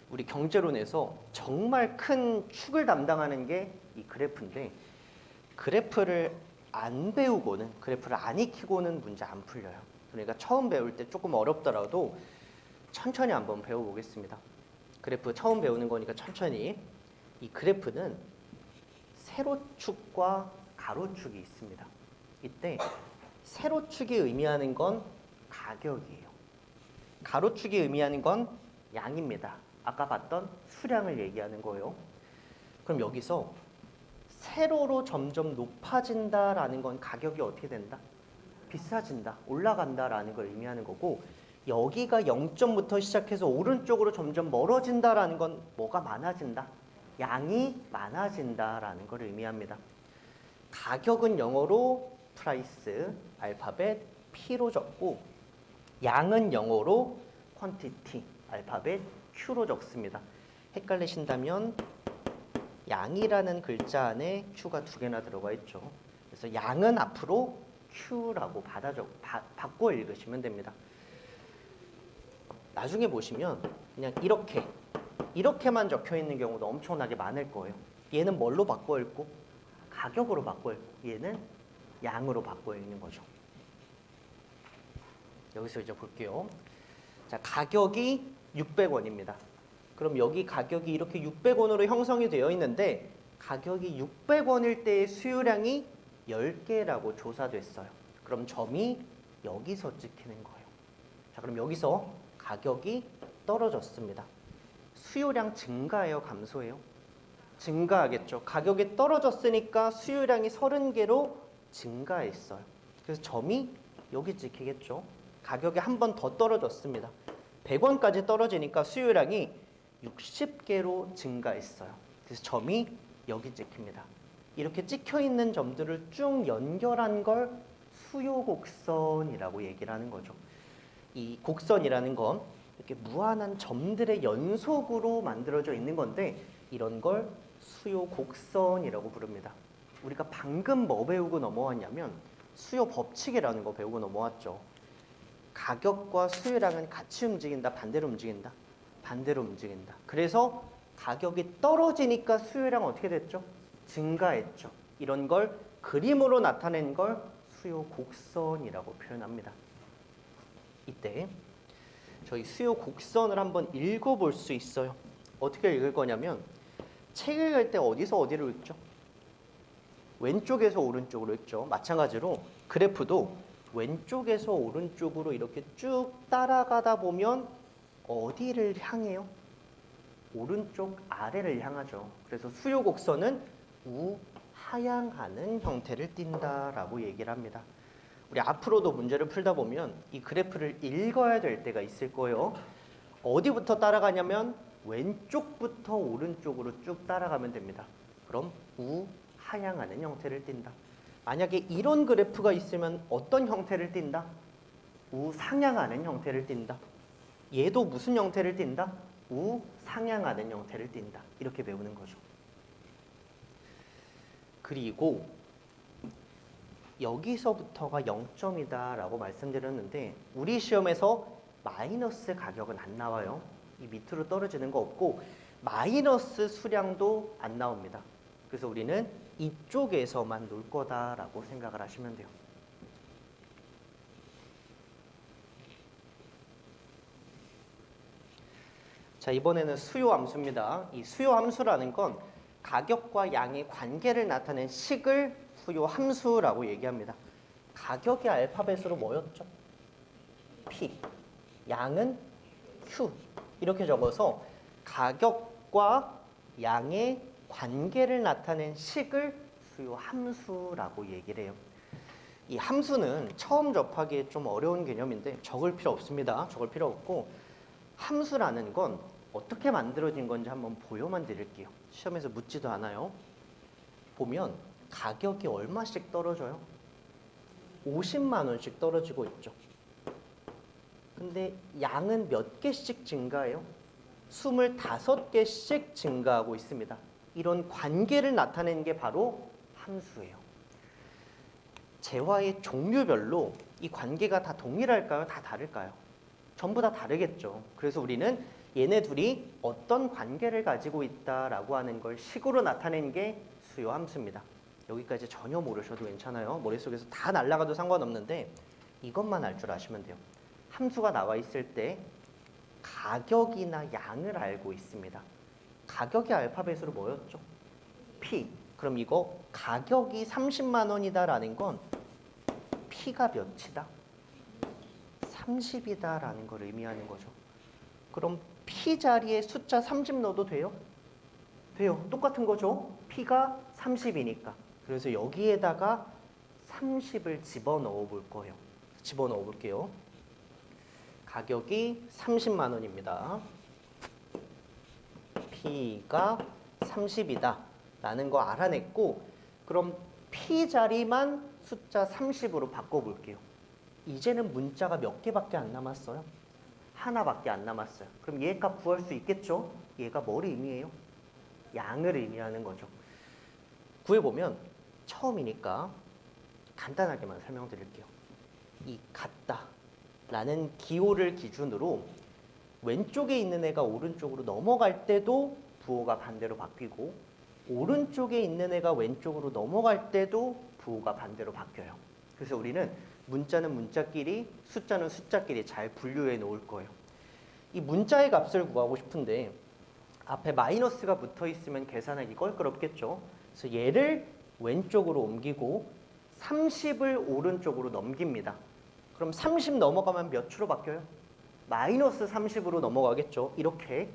우리 경제론에서 정말 큰 축을 담당하는 게 이 그래프인데, 그래프를 안 배우고는, 그래프를 안 익히고는 문제 안 풀려요. 그러니까 처음 배울 때 조금 어렵더라도 천천히 한번 배워보겠습니다. 그래프 처음 배우는 거니까 천천히. 이 그래프는 세로축과 가로축이 있습니다. 이때 세로축이 의미하는 건 가격이에요. 가로축이 의미하는 건 양입니다. 아까 봤던 수량을 얘기하는 거예요. 그럼 여기서 세로로 점점 높아진다라는 건 가격이 어떻게 된다? 비싸진다, 올라간다라는 걸 의미하는 거고, 여기가 0점부터 시작해서 오른쪽으로 점점 멀어진다라는 건 뭐가 많아진다? 양이 많아진다라는 걸 의미합니다. 가격은 영어로 price, 알파벳 P로 적고 양은 영어로 quantity, 알파벳 Q로 적습니다. 헷갈리신다면 양이라는 글자 안에 Q가 2개나 들어가 있죠. 그래서 양은 앞으로 Q라고 바꿔 읽으시면 됩니다. 나중에 보시면 그냥 이렇게만 적혀 있는 경우도 엄청나게 많을 거예요. 얘는 뭘로 바꿔 읽고? 가격으로 바꿔 읽고, 얘는 양으로 바꿔 읽는 거죠. 여기서 이제 볼게요. 자, 가격이 600원입니다. 그럼 여기 가격이 이렇게 600원으로 형성이 되어 있는데 가격이 600원일 때의 수요량이 10개라고 조사됐어요. 그럼 점이 여기서 찍히는 거예요. 자, 그럼 여기서 가격이 떨어졌습니다. 수요량 증가해요, 감소해요? 증가하겠죠. 가격이 떨어졌으니까 수요량이 30개로 증가했어요. 그래서 점이 여기 찍히겠죠. 가격이 한 번 더 떨어졌습니다. 100원까지 떨어지니까 수요량이 60개로 증가했어요. 그래서 점이 여기 찍힙니다. 이렇게 찍혀 있는 점들을 쭉 연결한 걸 수요 곡선이라고 얘기를 하는 거죠. 이 곡선이라는 건 이렇게 무한한 점들의 연속으로 만들어져 있는 건데 이런 걸 수요 곡선이라고 부릅니다. 우리가 방금 뭐 배우고 넘어왔냐면 수요 법칙이라는 거 배우고 넘어왔죠. 가격과 수요량은 같이 움직인다, 반대로 움직인다? 반대로 움직인다. 그래서 가격이 떨어지니까 수요량은 어떻게 됐죠? 증가했죠. 이런 걸 그림으로 나타낸 걸 수요 곡선이라고 표현합니다. 이때 저희 수요 곡선을 한번 읽어볼 수 있어요. 어떻게 읽을 거냐면 책 읽을 때 어디서 어디로 읽죠? 왼쪽에서 오른쪽으로 읽죠. 마찬가지로 그래프도 왼쪽에서 오른쪽으로 이렇게 쭉 따라가다 보면 어디를 향해요? 오른쪽 아래를 향하죠. 그래서 수요 곡선은 우하향하는 형태를 띈다라고 얘기를 합니다. 우리 앞으로도 문제를 풀다 보면 이 그래프를 읽어야 될 때가 있을 거예요. 어디부터 따라가냐면 왼쪽부터 오른쪽으로 쭉 따라가면 됩니다. 그럼 우하향하는 형태를 띈다. 만약에 이런 그래프가 있으면 어떤 형태를 띈다? 우상향하는 형태를 띈다. 얘도 무슨 형태를 띈다? 우상향하는 형태를 띈다. 이렇게 배우는 거죠. 그리고 여기서부터가 0점이다 라고 말씀드렸는데 우리 시험에서 마이너스 가격은 안 나와요. 이 밑으로 떨어지는 거 없고 마이너스 수량도 안 나옵니다. 그래서 우리는 이쪽에서만 놀 거다라고 생각을 하시면 돼요. 자, 이번에는 수요 함수입니다. 이 수요 함수라는 건 가격과 양의 관계를 나타낸 식을 수요 함수라고 얘기합니다. 가격이 알파벳으로 뭐였죠? P, 양은 Q 이렇게 적어서 가격과 양의 관계를 나타낸 식을 수요 함수라고 얘기를 해요. 이 함수는 처음 접하기에 좀 어려운 개념인데 적을 필요 없습니다. 적을 필요 없고 함수라는 건 어떻게 만들어진 건지 한번 보여만 드릴게요. 시험에서 묻지도 않아요. 보면 가격이 얼마씩 떨어져요? 50만 원씩 떨어지고 있죠. 근데 양은 몇 개씩 증가해요? 25개씩 증가하고 있습니다. 이런 관계를 나타내는 게 바로 함수예요. 재화의 종류별로 이 관계가 다 동일할까요? 다 다를까요? 전부 다 다르겠죠. 그래서 우리는 얘네 둘이 어떤 관계를 가지고 있다라고 하는 걸 식으로 나타내는 게 수요 함수입니다. 여기까지 전혀 모르셔도 괜찮아요. 머릿속에서 다 날아가도 상관없는데 이것만 알 줄 아시면 돼요. 함수가 나와 있을 때 가격이나 양을 알고 있습니다. 가격이 알파벳으로 뭐였죠? P. 그럼 이거 가격이 30만 원이다라는 건 P가 몇이다? 30이다라는 걸 의미하는 거죠. 그럼 P 자리에 숫자 30 넣어도 돼요? 돼요. 똑같은 거죠. P가 30이니까. 그래서 여기에다가 30을 집어넣어 볼 거예요. 집어넣어 볼게요. 가격이 30만 원입니다. P가 30이다 라는 거 알아냈고 그럼 P 자리만 숫자 30으로 바꿔볼게요. 이제는 문자가 몇 개밖에 안 남았어요? 하나밖에 안 남았어요. 그럼 얘 값 구할 수 있겠죠? 얘가 뭐를 의미해요? 양을 의미하는 거죠. 구해보면 처음이니까 간단하게만 설명드릴게요. 이 같다 라는 기호를 기준으로 왼쪽에 있는 애가 오른쪽으로 넘어갈 때도 부호가 반대로 바뀌고 오른쪽에 있는 애가 왼쪽으로 넘어갈 때도 부호가 반대로 바뀌어요. 그래서 우리는 문자는 문자끼리, 숫자는 숫자끼리 잘 분류해 놓을 거예요. 이 문자의 값을 구하고 싶은데 앞에 마이너스가 붙어 있으면 계산하기 껄끄럽겠죠. 그래서 얘를 왼쪽으로 옮기고 30을 오른쪽으로 넘깁니다. 그럼 30 넘어가면 몇 추로 바뀌어요? 마이너스 30으로 넘어가겠죠. 이렇게.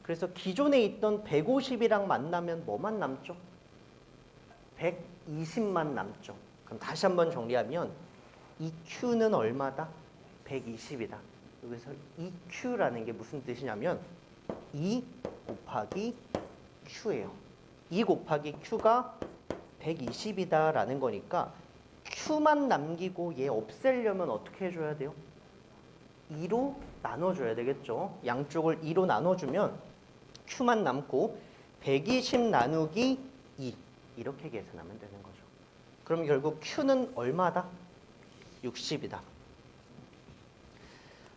그래서 기존에 있던 150이랑 만나면 뭐만 남죠? 120만 남죠. 그럼 다시 한번 정리하면 이 Q는 얼마다? 120이다. 여기서 이 Q라는 게 무슨 뜻이냐면 2 곱하기 Q예요. 2 곱하기 Q가 120이다 라는 거니까 Q만 남기고 얘 없애려면 어떻게 해줘야 돼요? 2로 나눠줘야 되겠죠. 양쪽을 2로 나눠주면 Q만 남고 120 나누기 2 이렇게 계산하면 되는 거죠. 그럼 결국 Q는 얼마다? 60이다.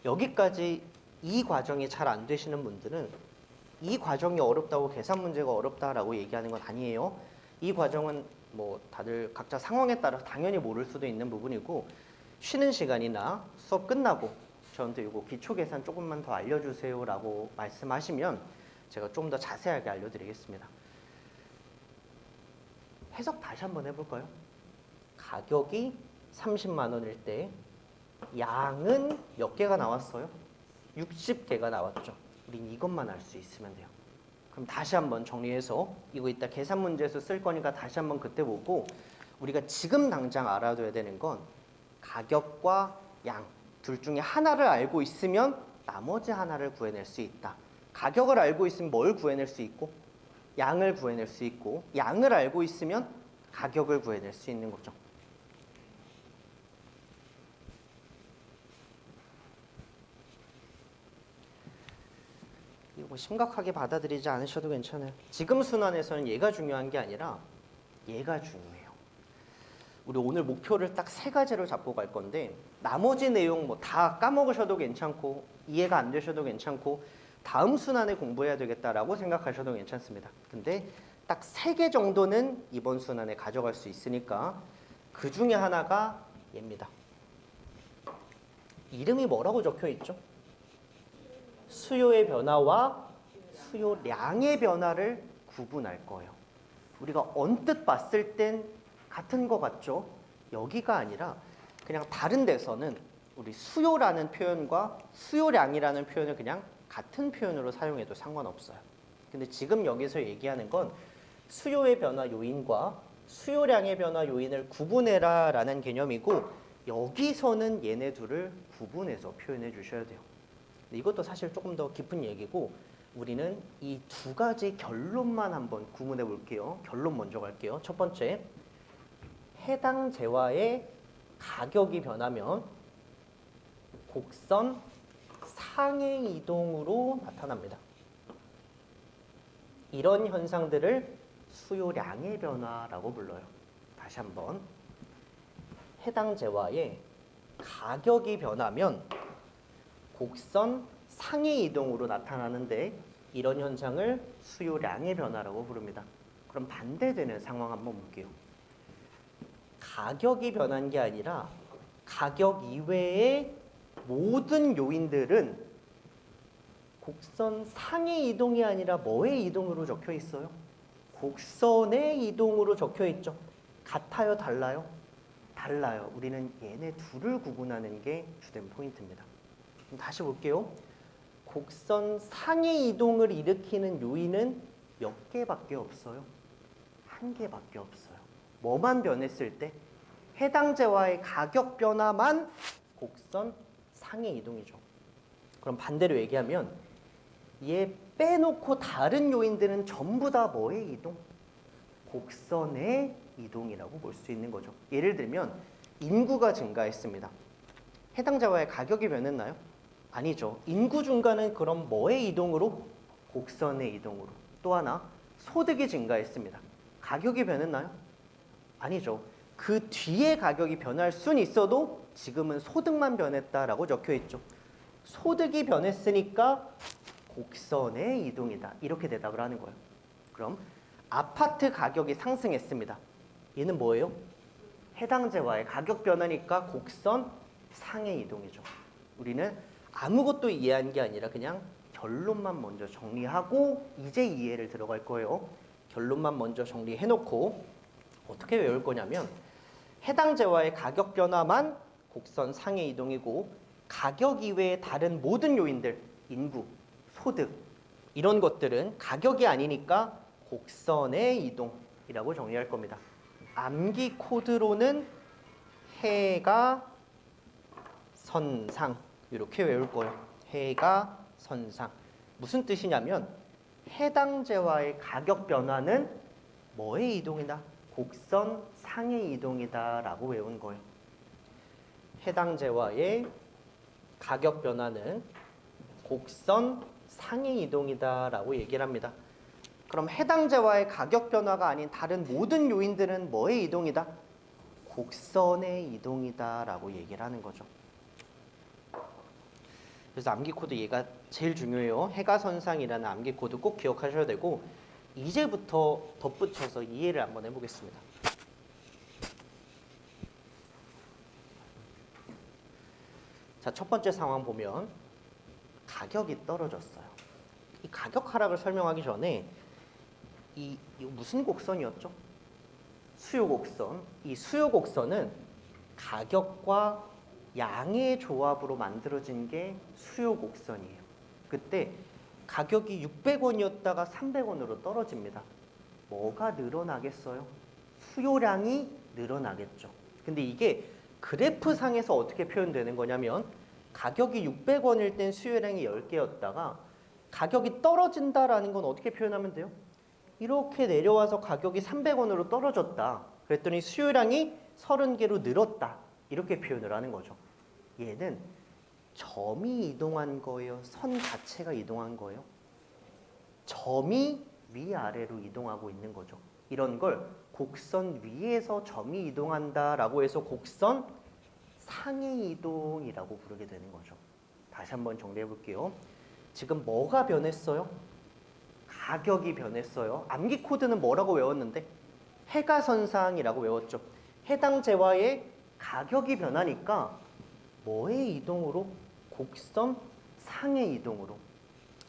여기까지 이 과정이 잘 안 되시는 분들은 이 과정이 어렵다고 계산 문제가 어렵다라고 얘기하는 건 아니에요. 이 과정은 뭐 다들 각자 상황에 따라 당연히 모를 수도 있는 부분이고 쉬는 시간이나 수업 끝나고 저한테 이거 기초 계산 조금만 더 알려주세요 라고 말씀하시면 제가 좀 더 자세하게 알려드리겠습니다. 해석 다시 한번 해볼까요? 가격이 30만 원일 때 양은 몇 개가 나왔어요? 60개가 나왔죠. 우린 이것만 알 수 있으면 돼요. 그럼 다시 한번 정리해서 이거 이따 계산 문제에서 쓸 거니까 다시 한번 그때 보고 우리가 지금 당장 알아둬야 되는 건 가격과 양 둘 중에 하나를 알고 있으면 나머지 하나를 구해낼 수 있다. 가격을 알고 있으면 뭘 구해낼 수 있고 양을 구해낼 수 있고 양을 알고 있으면 가격을 구해낼 수 있는 거죠. 이거 심각하게 받아들이지 않으셔도 괜찮아요. 지금 순환에서는 얘가 중요한 게 아니라 얘가 중요해요. 우리 오늘 목표를 딱 3가지로 잡고 갈 건데 나머지 내용 뭐 다 까먹으셔도 괜찮고 이해가 안 되셔도 괜찮고 다음 순환에 공부해야 되겠다라고 생각하셔도 괜찮습니다. 근데 딱 3개 정도는 이번 순환에 가져갈 수 있으니까 그 중에 하나가 얘입니다. 이름이 뭐라고 적혀 있죠? 수요의 변화와 수요량의 변화를 구분할 거예요. 우리가 언뜻 봤을 땐 같은 거 같죠? 여기가 아니라 그냥 다른 데서는 우리 수요라는 표현과 수요량이라는 표현을 그냥 같은 표현으로 사용해도 상관없어요. 근데 지금 여기서 얘기하는 건 수요의 변화 요인과 수요량의 변화 요인을 구분해라 라는 개념이고 여기서는 얘네 둘을 구분해서 표현해 주셔야 돼요. 이것도 사실 조금 더 깊은 얘기고 우리는 이 2가지 결론만 한번 구분해 볼게요. 결론 먼저 갈게요. 첫 번째, 해당 재화의 가격이 변하면 곡선 상행 이동으로 나타납니다. 이런 현상들을 수요량의 변화라고 불러요. 다시 한번, 해당 재화의 가격이 변하면 곡선 상위 이동으로 나타나는데 이런 현상을 수요량의 변화라고 부릅니다. 그럼 반대되는 상황 한번 볼게요. 가격이 변한 게 아니라 가격 이외의 모든 요인들은 곡선 상위 이동이 아니라 뭐의 이동으로 적혀 있어요? 곡선의 이동으로 적혀 있죠. 같아요? 달라요? 달라요. 우리는 얘네 둘을 구분하는 게 주된 포인트입니다. 다시 볼게요. 곡선 상위 이동을 일으키는 요인은 몇 개밖에 없어요? 1개밖에 없어요. 뭐만 변했을 때? 해당 재화의 가격 변화만 곡선 상위 이동이죠. 그럼 반대로 얘기하면 얘 빼놓고 다른 요인들은 전부 다 뭐의 이동? 곡선의 이동이라고 볼 수 있는 거죠. 예를 들면 인구가 증가했습니다. 해당 재화의 가격이 변했나요? 아니죠. 인구 증가는 그럼 뭐의 이동으로? 곡선의 이동으로. 또 하나, 소득이 증가했습니다. 가격이 변했나요? 아니죠. 그 뒤에 가격이 변할 순 있어도 지금은 소득만 변했다라고 적혀 있죠. 소득이 변했으니까 곡선의 이동이다. 이렇게 대답을 하는 거예요. 그럼 아파트 가격이 상승했습니다. 얘는 뭐예요? 해당 재화의 가격 변화니까 곡선 상의 이동이죠. 우리는 아무것도 이해한 게 아니라 그냥 결론만 먼저 정리하고 이제 이해를 들어갈 거예요. 결론만 먼저 정리해놓고 어떻게 외울 거냐면 해당 재화의 가격 변화만 곡선 상의 이동이고 가격 이외의 다른 모든 요인들, 인구, 소득 이런 것들은 가격이 아니니까 곡선의 이동이라고 정리할 겁니다. 암기 코드로는 해가 선상 이렇게 외울 거예요. 해가 선상. 무슨 뜻이냐면 해당 재화의 가격 변화는 뭐의 이동이다? 곡선 상의 이동이다 라고 외운 거예요. 해당 재화의 가격 변화는 곡선 상의 이동이다 라고 얘기를 합니다. 그럼 해당 재화의 가격 변화가 아닌 다른 모든 요인들은 뭐의 이동이다? 곡선의 이동이다 라고 얘기를 하는 거죠. 그래서 암기 코드 얘가 제일 중요해요. 해가선상이라는 암기 코드 꼭 기억하셔야 되고 이제부터 덧붙여서 이해를 한번 해보겠습니다. 자, 첫 번째 상황 보면 가격이 떨어졌어요. 이 가격 하락을 설명하기 전에 이 무슨 곡선이었죠? 수요 곡선. 이 수요 곡선은 가격과 양의 조합으로 만들어진 게 수요 곡선이에요. 그때 가격이 600원이었다가 300원으로 떨어집니다. 뭐가 늘어나겠어요? 수요량이 늘어나겠죠. 근데 이게 그래프상에서 어떻게 표현되는 거냐면 가격이 600원일 땐 수요량이 10개였다가 가격이 떨어진다라는 건 어떻게 표현하면 돼요? 이렇게 내려와서 가격이 300원으로 떨어졌다. 그랬더니 수요량이 30개로 늘었다. 이렇게 표현을 하는 거죠. 얘는 점이 이동한 거예요? 선 자체가 이동한 거예요? 점이 위아래로 이동하고 있는 거죠. 이런 걸 곡선 위에서 점이 이동한다라고 해서 곡선 상의 이동이라고 부르게 되는 거죠. 다시 한번 정리해 볼게요. 지금 뭐가 변했어요? 가격이 변했어요. 암기 코드는 뭐라고 외웠는데? 해가선상이라고 외웠죠. 해당 재화의 가격이 변하니까 뭐의 이동으로? 곡선 상의 이동으로.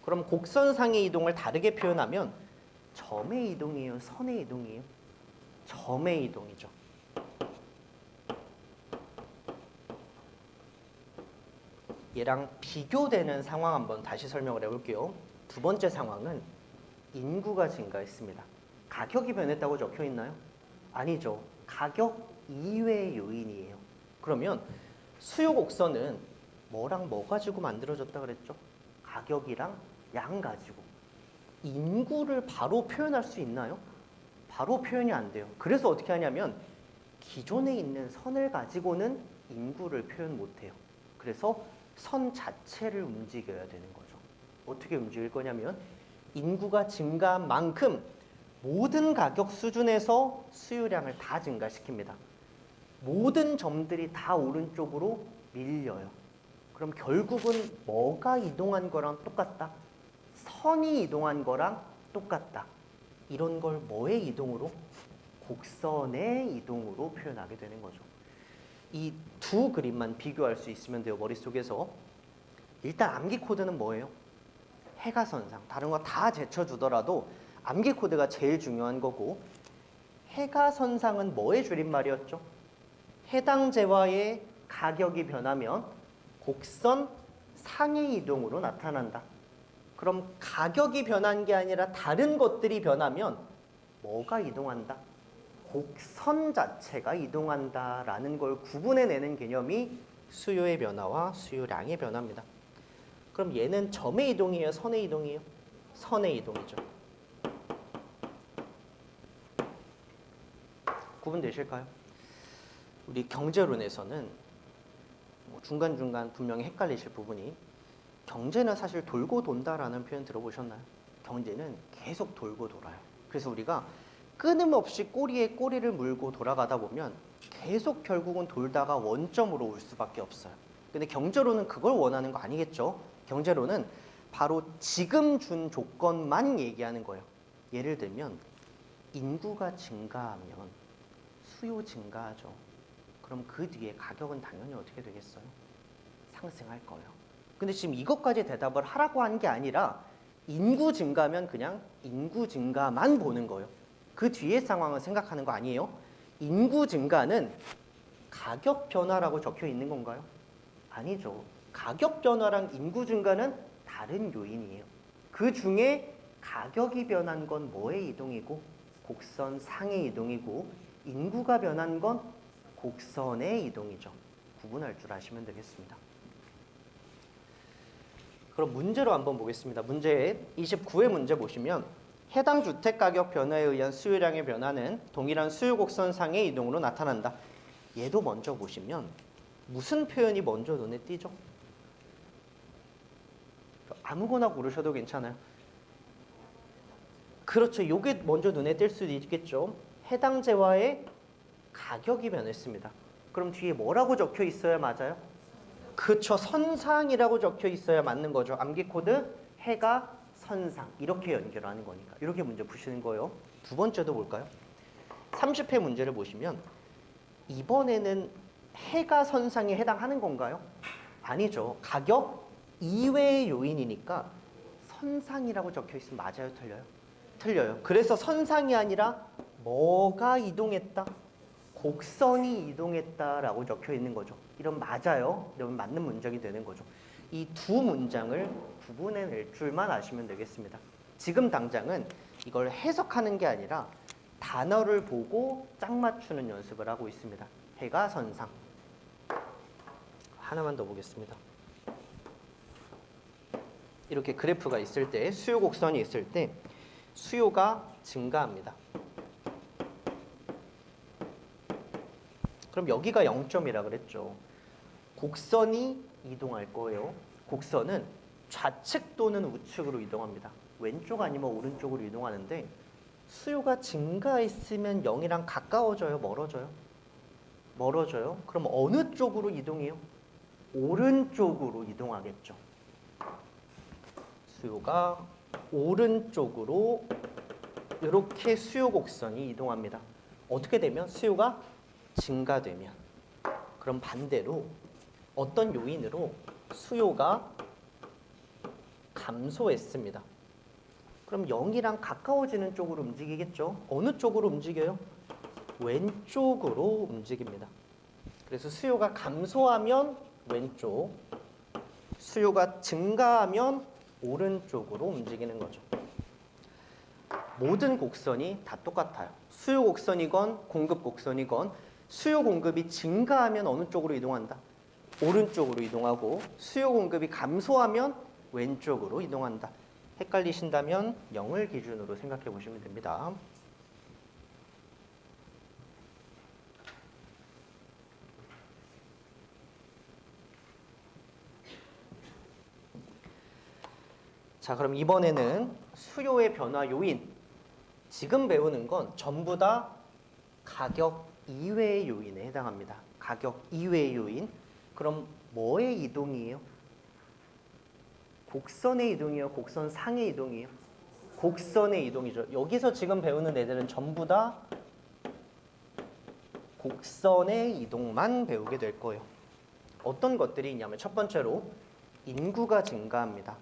그럼 곡선 상의 이동을 다르게 표현하면 점의 이동이에요? 선의 이동이에요? 점의 이동이죠. 얘랑 비교되는 상황 한번 다시 설명을 해볼게요. 두 번째 상황은 인구가 증가했습니다. 가격이 변했다고 적혀 있나요? 아니죠. 가격 이외의 요인이에요. 그러면 수요 곡선은 뭐랑 뭐 가지고 만들어졌다 그랬죠? 가격이랑 양 가지고. 인구를 바로 표현할 수 있나요? 바로 표현이 안 돼요. 그래서 어떻게 하냐면 기존에 있는 선을 가지고는 인구를 표현 못 해요. 그래서 선 자체를 움직여야 되는 거죠. 어떻게 움직일 거냐면 인구가 증가한 만큼 모든 가격 수준에서 수요량을 다 증가시킵니다. 모든 점들이 다 오른쪽으로 밀려요. 그럼 결국은 뭐가 이동한 거랑 똑같다? 선이 이동한 거랑 똑같다. 이런 걸 뭐의 이동으로? 곡선의 이동으로 표현하게 되는 거죠. 이 두 그림만 비교할 수 있으면 돼요. 머릿속에서. 일단 암기 코드는 뭐예요? 해가선상. 다른 거 다 제쳐주더라도 암기 코드가 제일 중요한 거고 해가선상은 뭐의 줄임말이었죠? 해당 재화의 가격이 변하면 곡선 상의 이동으로 나타난다. 그럼 가격이 변한 게 아니라 다른 것들이 변하면 뭐가 이동한다? 곡선 자체가 이동한다라는 걸 구분해내는 개념이 수요의 변화와 수요량의 변화입니다. 그럼 얘는 점의 이동이에요? 선의 이동이에요? 선의 이동이죠. 구분되실까요? 우리 경제론에서는 뭐 중간중간 분명히 헷갈리실 부분이 경제는 사실 돌고 돈다라는 표현 들어보셨나요? 경제는 계속 돌고 돌아요. 그래서 우리가 끊임없이 꼬리에 꼬리를 물고 돌아가다 보면 계속 결국은 돌다가 원점으로 올 수밖에 없어요. 근데 경제론은 그걸 원하는 거 아니겠죠? 경제론은 바로 지금 준 조건만 얘기하는 거예요. 예를 들면 인구가 증가하면 수요 증가하죠. 그럼 그 뒤에 가격은 당연히 어떻게 되겠어요? 상승할 거예요. 근데 지금 이것까지 대답을 하라고 한 게 아니라 인구 증가면 그냥 인구 증가만 보는 거예요. 그 뒤의 상황을 생각하는 거 아니에요? 인구 증가는 가격 변화라고 적혀 있는 건가요? 아니죠. 가격 변화랑 인구 증가는 다른 요인이에요. 그 중에 가격이 변한 건 뭐의 이동이고 곡선 상의 이동이고 인구가 변한 건 곡선의 이동이죠. 구분할 줄 아시면 되겠습니다. 그럼 문제로 한번 보겠습니다. 문제 29의 문제 보시면 해당 주택 가격 변화에 의한 수요량의 변화는 동일한 수요 곡선상의 이동으로 나타난다. 얘도 먼저 보시면 무슨 표현이 먼저 눈에 띄죠? 아무거나 고르셔도 괜찮아요. 그렇죠. 이게 먼저 눈에 띌 수도 있겠죠. 해당 재화의 가격이 변했습니다. 그럼 뒤에 뭐라고 적혀 있어야 맞아요? 그쵸. 선상이라고 적혀 있어야 맞는 거죠. 암기 코드 해가 선상 이렇게 연결하는 거니까 이렇게 문제 푸시는 거예요. 두 번째도 볼까요? 30회 문제를 보시면 이번에는 해가 선상에 해당하는 건가요? 아니죠. 가격 이외의 요인이니까 선상이라고 적혀 있으면 맞아요, 틀려요? 틀려요. 그래서 선상이 아니라 뭐가 이동했다? 곡선이 이동했다라고 적혀 있는 거죠. 이런 맞아요. 이러면 맞는 문장이 되는 거죠. 이 두 문장을 구분해낼 줄만 아시면 되겠습니다. 지금 당장은 이걸 해석하는 게 아니라 단어를 보고 짝 맞추는 연습을 하고 있습니다. 해가 선상. 하나만 더 보겠습니다. 이렇게 그래프가 있을 때, 수요 곡선이 있을 때 수요가 증가합니다. 그럼 여기가 0점이라 그랬죠. 곡선이 이동할 거예요. 곡선은 좌측 또는 우측으로 이동합니다. 왼쪽 아니면 오른쪽으로 이동하는데 수요가 증가했으면 0이랑 가까워져요? 멀어져요? 멀어져요. 그럼 어느 쪽으로 이동해요? 오른쪽으로 이동하겠죠. 수요가 오른쪽으로 이렇게 수요 곡선이 이동합니다. 어떻게 되면? 수요가 증가되면. 그럼 반대로 어떤 요인으로 수요가 감소했습니다. 그럼 0이랑 가까워지는 쪽으로 움직이겠죠. 어느 쪽으로 움직여요? 왼쪽으로 움직입니다. 그래서 수요가 감소하면 왼쪽, 수요가 증가하면 오른쪽으로 움직이는 거죠. 모든 곡선이 다 똑같아요. 수요 곡선이건 공급 곡선이건 수요 공급이 증가하면 어느 쪽으로 이동한다? 오른쪽으로 이동하고 수요 공급이 감소하면 왼쪽으로 이동한다. 헷갈리신다면 0을 기준으로 생각해 보시면 됩니다. 자, 그럼 이번에는 수요의 변화 요인. 지금 배우는 건 전부 다 가격 이외의 요인에 해당합니다. 가격 이외의 요인. 그럼 뭐의 이동이에요? 곡선의 이동이에요? 곡선 상의 이동이에요? 곡선의 이동이죠. 여기서 지금 배우는 애들은 전부 다 곡선의 이동만 배우게 될 거예요. 어떤 것들이 있냐면 첫 번째로 인구가 증가합니다.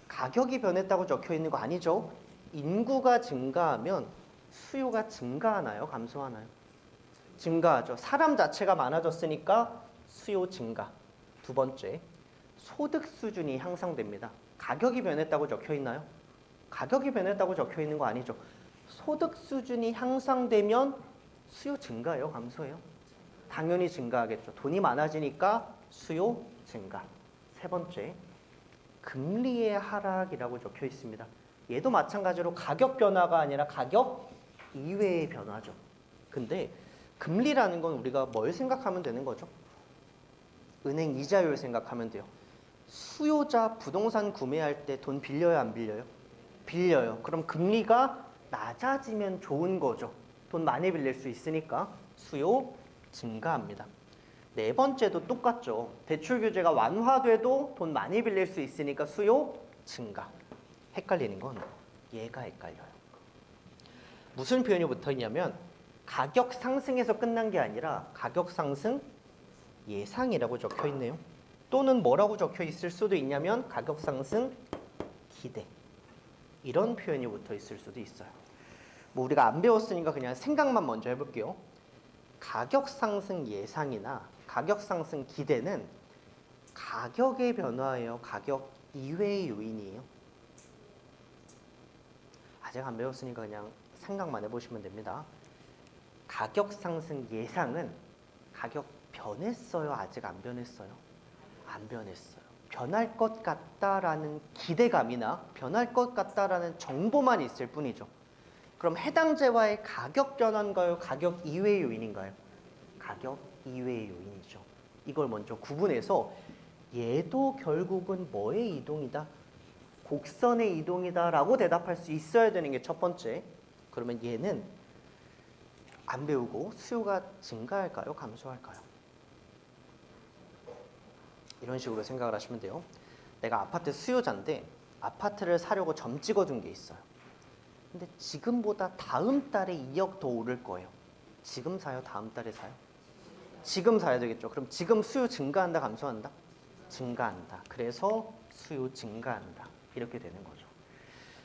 가격이 변했다고 적혀 있는 거 아니죠? 인구가 증가하면 수요가 증가하나요? 감소하나요? 증가하죠. 사람 자체가 많아졌으니까 수요 증가. 두 번째, 소득 수준이 향상됩니다. 가격이 변했다고 적혀 있나요? 가격이 변했다고 적혀 있는 거 아니죠. 소득 수준이 향상되면 수요 증가예요? 감소해요? 당연히 증가하겠죠. 돈이 많아지니까 수요 증가. 세 번째, 금리의 하락이라고 적혀 있습니다. 얘도 마찬가지로 가격 변화가 아니라 가격 이외의 변화죠. 근데 금리라는 건 우리가 뭘 생각하면 되는 거죠? 은행 이자율 생각하면 돼요. 수요자 부동산 구매할 때 돈 빌려요, 안 빌려요? 빌려요. 그럼 금리가 낮아지면 좋은 거죠. 돈 많이 빌릴 수 있으니까 수요 증가합니다. 네 번째도 똑같죠. 대출 규제가 완화돼도 돈 많이 빌릴 수 있으니까 수요 증가. 헷갈리는 건 얘가 헷갈려요. 무슨 표현이 붙어 있냐면 가격 상승에서 끝난 게 아니라 가격 상승 예상이라고 적혀 있네요. 또는 뭐라고 적혀 있을 수도 있냐면 가격 상승 기대. 이런 표현이 붙어 있을 수도 있어요. 뭐 우리가 안 배웠으니까 그냥 생각만 먼저 해볼게요. 가격 상승 예상이나 가격 상승 기대는 가격의 변화예요. 가격 이외의 요인이에요. 아직 안 배웠으니까 그냥 생각만 해보시면 됩니다. 가격 상승 예상은 가격 변했어요? 아직 안 변했어요? 안 변했어요. 변할 것 같다라는 기대감이나 변할 것 같다라는 정보만 있을 뿐이죠. 그럼 해당재와의 가격 변화인가요? 가격 이외의 요인인가요? 가격 이외의 요인이죠. 이걸 먼저 구분해서 얘도 결국은 뭐의 이동이다? 곡선의 이동이다 라고 대답할 수 있어야 되는 게 첫 번째. 그러면 얘는 안 배우고 수요가 증가할까요? 감소할까요? 이런 식으로 생각을 하시면 돼요. 내가 아파트 수요자인데 아파트를 사려고 점 찍어둔 게 있어요. 근데 지금보다 다음 달에 2억 더 오를 거예요. 지금 사요? 다음 달에 사요? 지금 사야 되겠죠. 그럼 지금 수요 증가한다? 감소한다? 증가한다. 그래서 수요 증가한다. 이렇게 되는 거죠.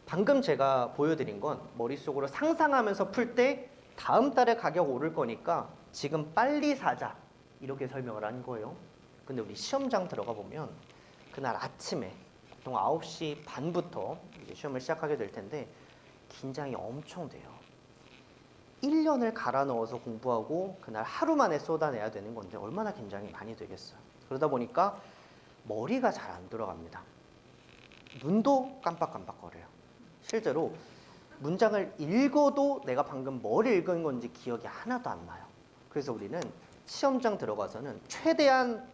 방금 제가 보여드린 건 머릿속으로 상상하면서 풀 때 다음 달에 가격 오를 거니까 지금 빨리 사자. 이렇게 설명을 한 거예요. 근데 우리 시험장 들어가 보면 그날 아침에 보통 9시 반부터 이제 시험을 시작하게 될 텐데 긴장이 엄청 돼요. 1년을 갈아 넣어서 공부하고 그날 하루 만에 쏟아내야 되는 건데 얼마나 긴장이 많이 되겠어요. 그러다 보니까 머리가 잘 안 들어갑니다. 눈도 깜빡깜빡거려요. 실제로 문장을 읽어도 내가 방금 뭘 읽은 건지 기억이 하나도 안 나요. 그래서 우리는 시험장 들어가서는 최대한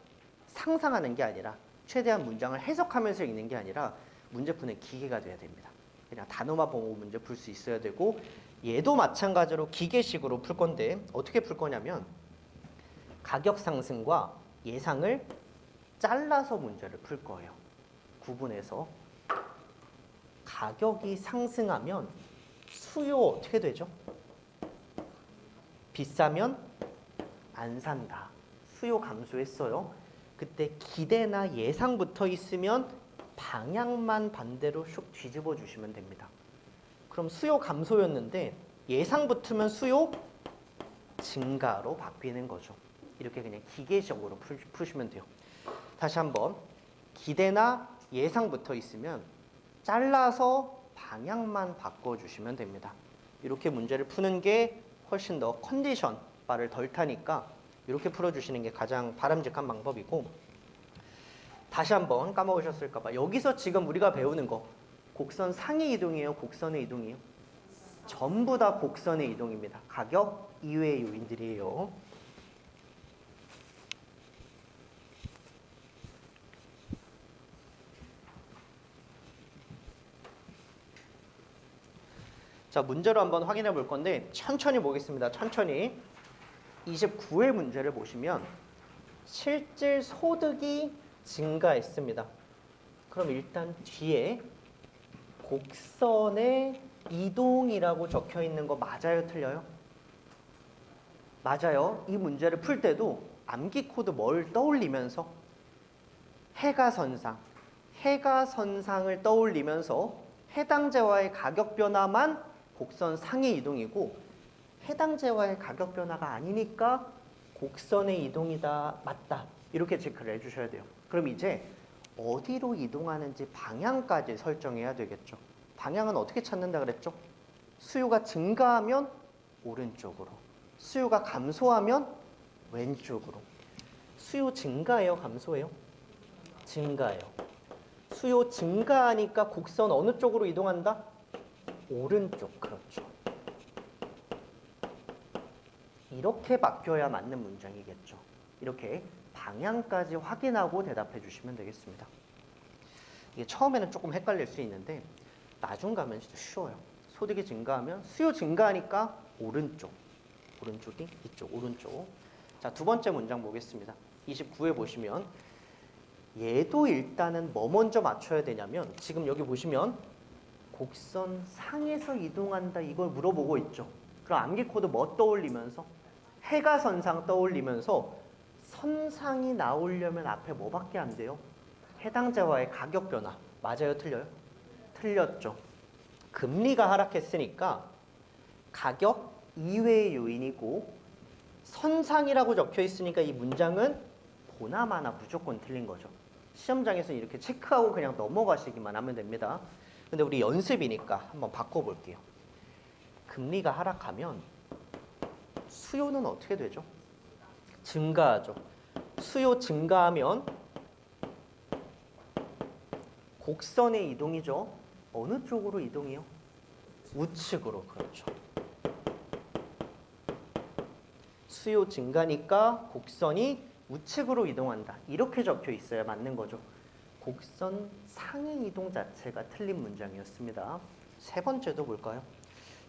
상상하는 게 아니라 최대한 문장을 해석하면서 읽는 게 아니라 문제 푸는 기계가 돼야 됩니다. 그냥 단어만 보고 문제 풀 수 있어야 되고 얘도 마찬가지로 기계식으로 풀 건데 어떻게 풀 거냐면 가격 상승과 예상을 잘라서 문제를 풀 거예요. 구분해서 가격이 상승하면 수요 어떻게 되죠? 비싸면 안 산다. 수요 감소했어요. 그때 기대나 예상 붙어 있으면 방향만 반대로 슉 뒤집어 주시면 됩니다. 그럼 수요 감소였는데 예상 붙으면 수요 증가로 바뀌는 거죠. 이렇게 그냥 기계적으로 푸시면 돼요. 다시 한번 기대나 예상 붙어 있으면 잘라서 방향만 바꿔주시면 됩니다. 이렇게 문제를 푸는 게 훨씬 더 컨디션 발을 덜 타니까 이렇게 풀어주시는 게 가장 바람직한 방법이고 다시 한번 까먹으셨을까 봐 여기서 지금 우리가 배우는 거 곡선 상의 이동이에요? 곡선의 이동이에요? 전부 다 곡선의 이동입니다. 가격 이외의 요인들이에요. 자, 문제로 한번 확인해 볼 건데 천천히 보겠습니다. 천천히. 29회 문제를 보시면 실질 소득이 증가했습니다. 그럼 일단 뒤에 곡선의 이동이라고 적혀 있는 거 맞아요? 틀려요? 맞아요. 이 문제를 풀 때도 암기 코드 뭘 떠올리면서 해가선상, 해가선상을 떠올리면서 해당재와의 가격 변화만 곡선 상의 이동이고 해당재와의 가격 변화가 아니니까 곡선의 이동이다. 맞다. 이렇게 체크를 해주셔야 돼요. 그럼 이제 어디로 이동하는지 방향까지 설정해야 되겠죠. 방향은 어떻게 찾는다 그랬죠? 수요가 증가하면 오른쪽으로, 수요가 감소하면 왼쪽으로. 수요 증가해요? 감소해요? 증가해요. 수요 증가하니까 곡선 어느 쪽으로 이동한다? 오른쪽. 그렇죠. 이렇게 바뀌어야 맞는 문장이겠죠. 이렇게 방향까지 확인하고 대답해 주시면 되겠습니다. 이게 처음에는 조금 헷갈릴 수 있는데 나중 가면 진짜 쉬워요. 소득이 증가하면 수요 증가하니까 오른쪽이 이쪽, 오른쪽. 자, 두 번째 문장 보겠습니다. 29에 보시면 얘도 일단은 뭐 먼저 맞춰야 되냐면 지금 여기 보시면 곡선 상에서 이동한다 이걸 물어보고 있죠. 그럼 암기 코드 뭐 떠올리면서 해가선상 떠올리면서 선상이 나오려면 앞에 뭐밖에 안 돼요? 해당자와의 가격 변화. 맞아요? 틀려요? 틀렸죠. 금리가 하락했으니까 가격 이외의 요인이고 선상이라고 적혀 있으니까 이 문장은 보나마나 무조건 틀린 거죠. 시험장에서 이렇게 체크하고 그냥 넘어가시기만 하면 됩니다. 근데 우리 연습이니까 한번 바꿔볼게요. 금리가 하락하면 수요는 어떻게 되죠? 증가하죠. 수요 증가하면 곡선의 이동이죠. 어느 쪽으로 이동해요? 우측으로. 그렇죠. 수요 증가니까 곡선이 우측으로 이동한다. 이렇게 적혀 있어야 맞는 거죠. 곡선 상의 이동 자체가 틀린 문장이었습니다. 세 번째도 볼까요?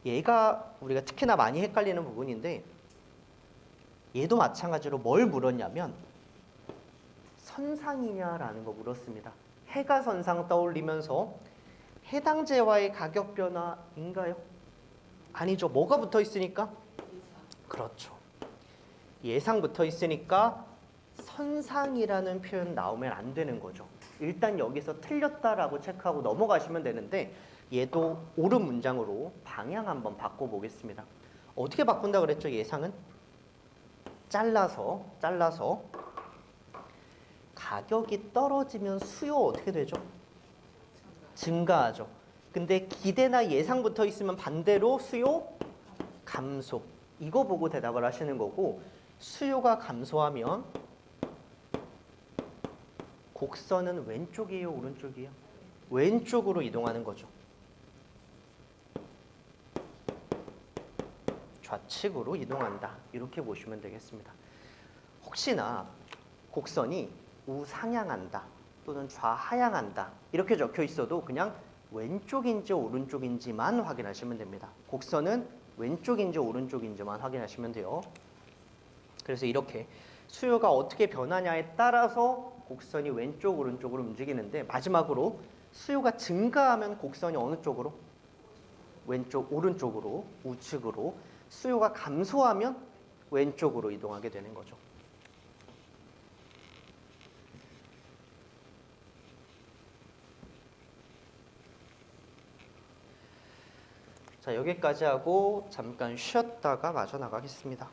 얘가 우리가 특히나 많이 헷갈리는 부분인데 얘도 마찬가지로 뭘 물었냐면 선상이냐라는 거 물었습니다. 해가 선상 떠올리면서 해당제와의 가격 변화인가요? 아니죠. 뭐가 붙어 있으니까? 그렇죠. 예상 붙어 있으니까 선상이라는 표현 나오면 안 되는 거죠. 일단 여기서 틀렸다라고 체크하고 넘어가시면 되는데 얘도 옳은 문장으로 방향 한번 바꿔보겠습니다. 어떻게 바꾼다 그랬죠? 예상은? 잘라서 가격이 떨어지면 수요 어떻게 되죠? 증가하죠. 근데 기대나 예상 붙어 있으면 반대로 수요 감소. 이거 보고 대답을 하시는 거고 수요가 감소하면 곡선은 왼쪽이에요, 오른쪽이에요? 왼쪽으로 이동하는 거죠. 좌측으로 이동한다. 이렇게 보시면 되겠습니다. 혹시나 곡선이 우상향한다 또는 좌하향한다 이렇게 적혀 있어도 그냥 왼쪽인지 오른쪽인지만 확인하시면 됩니다. 곡선은 왼쪽인지 오른쪽인지만 확인하시면 돼요. 그래서 이렇게 수요가 어떻게 변하냐에 따라서 곡선이 왼쪽 오른쪽으로 움직이는데 마지막으로 수요가 증가하면 곡선이 어느 쪽으로? 왼쪽 오른쪽으로 우측으로. 수요가 감소하면 왼쪽으로 이동하게 되는 거죠. 자, 여기까지 하고 잠깐 쉬었다가 마저 나가겠습니다.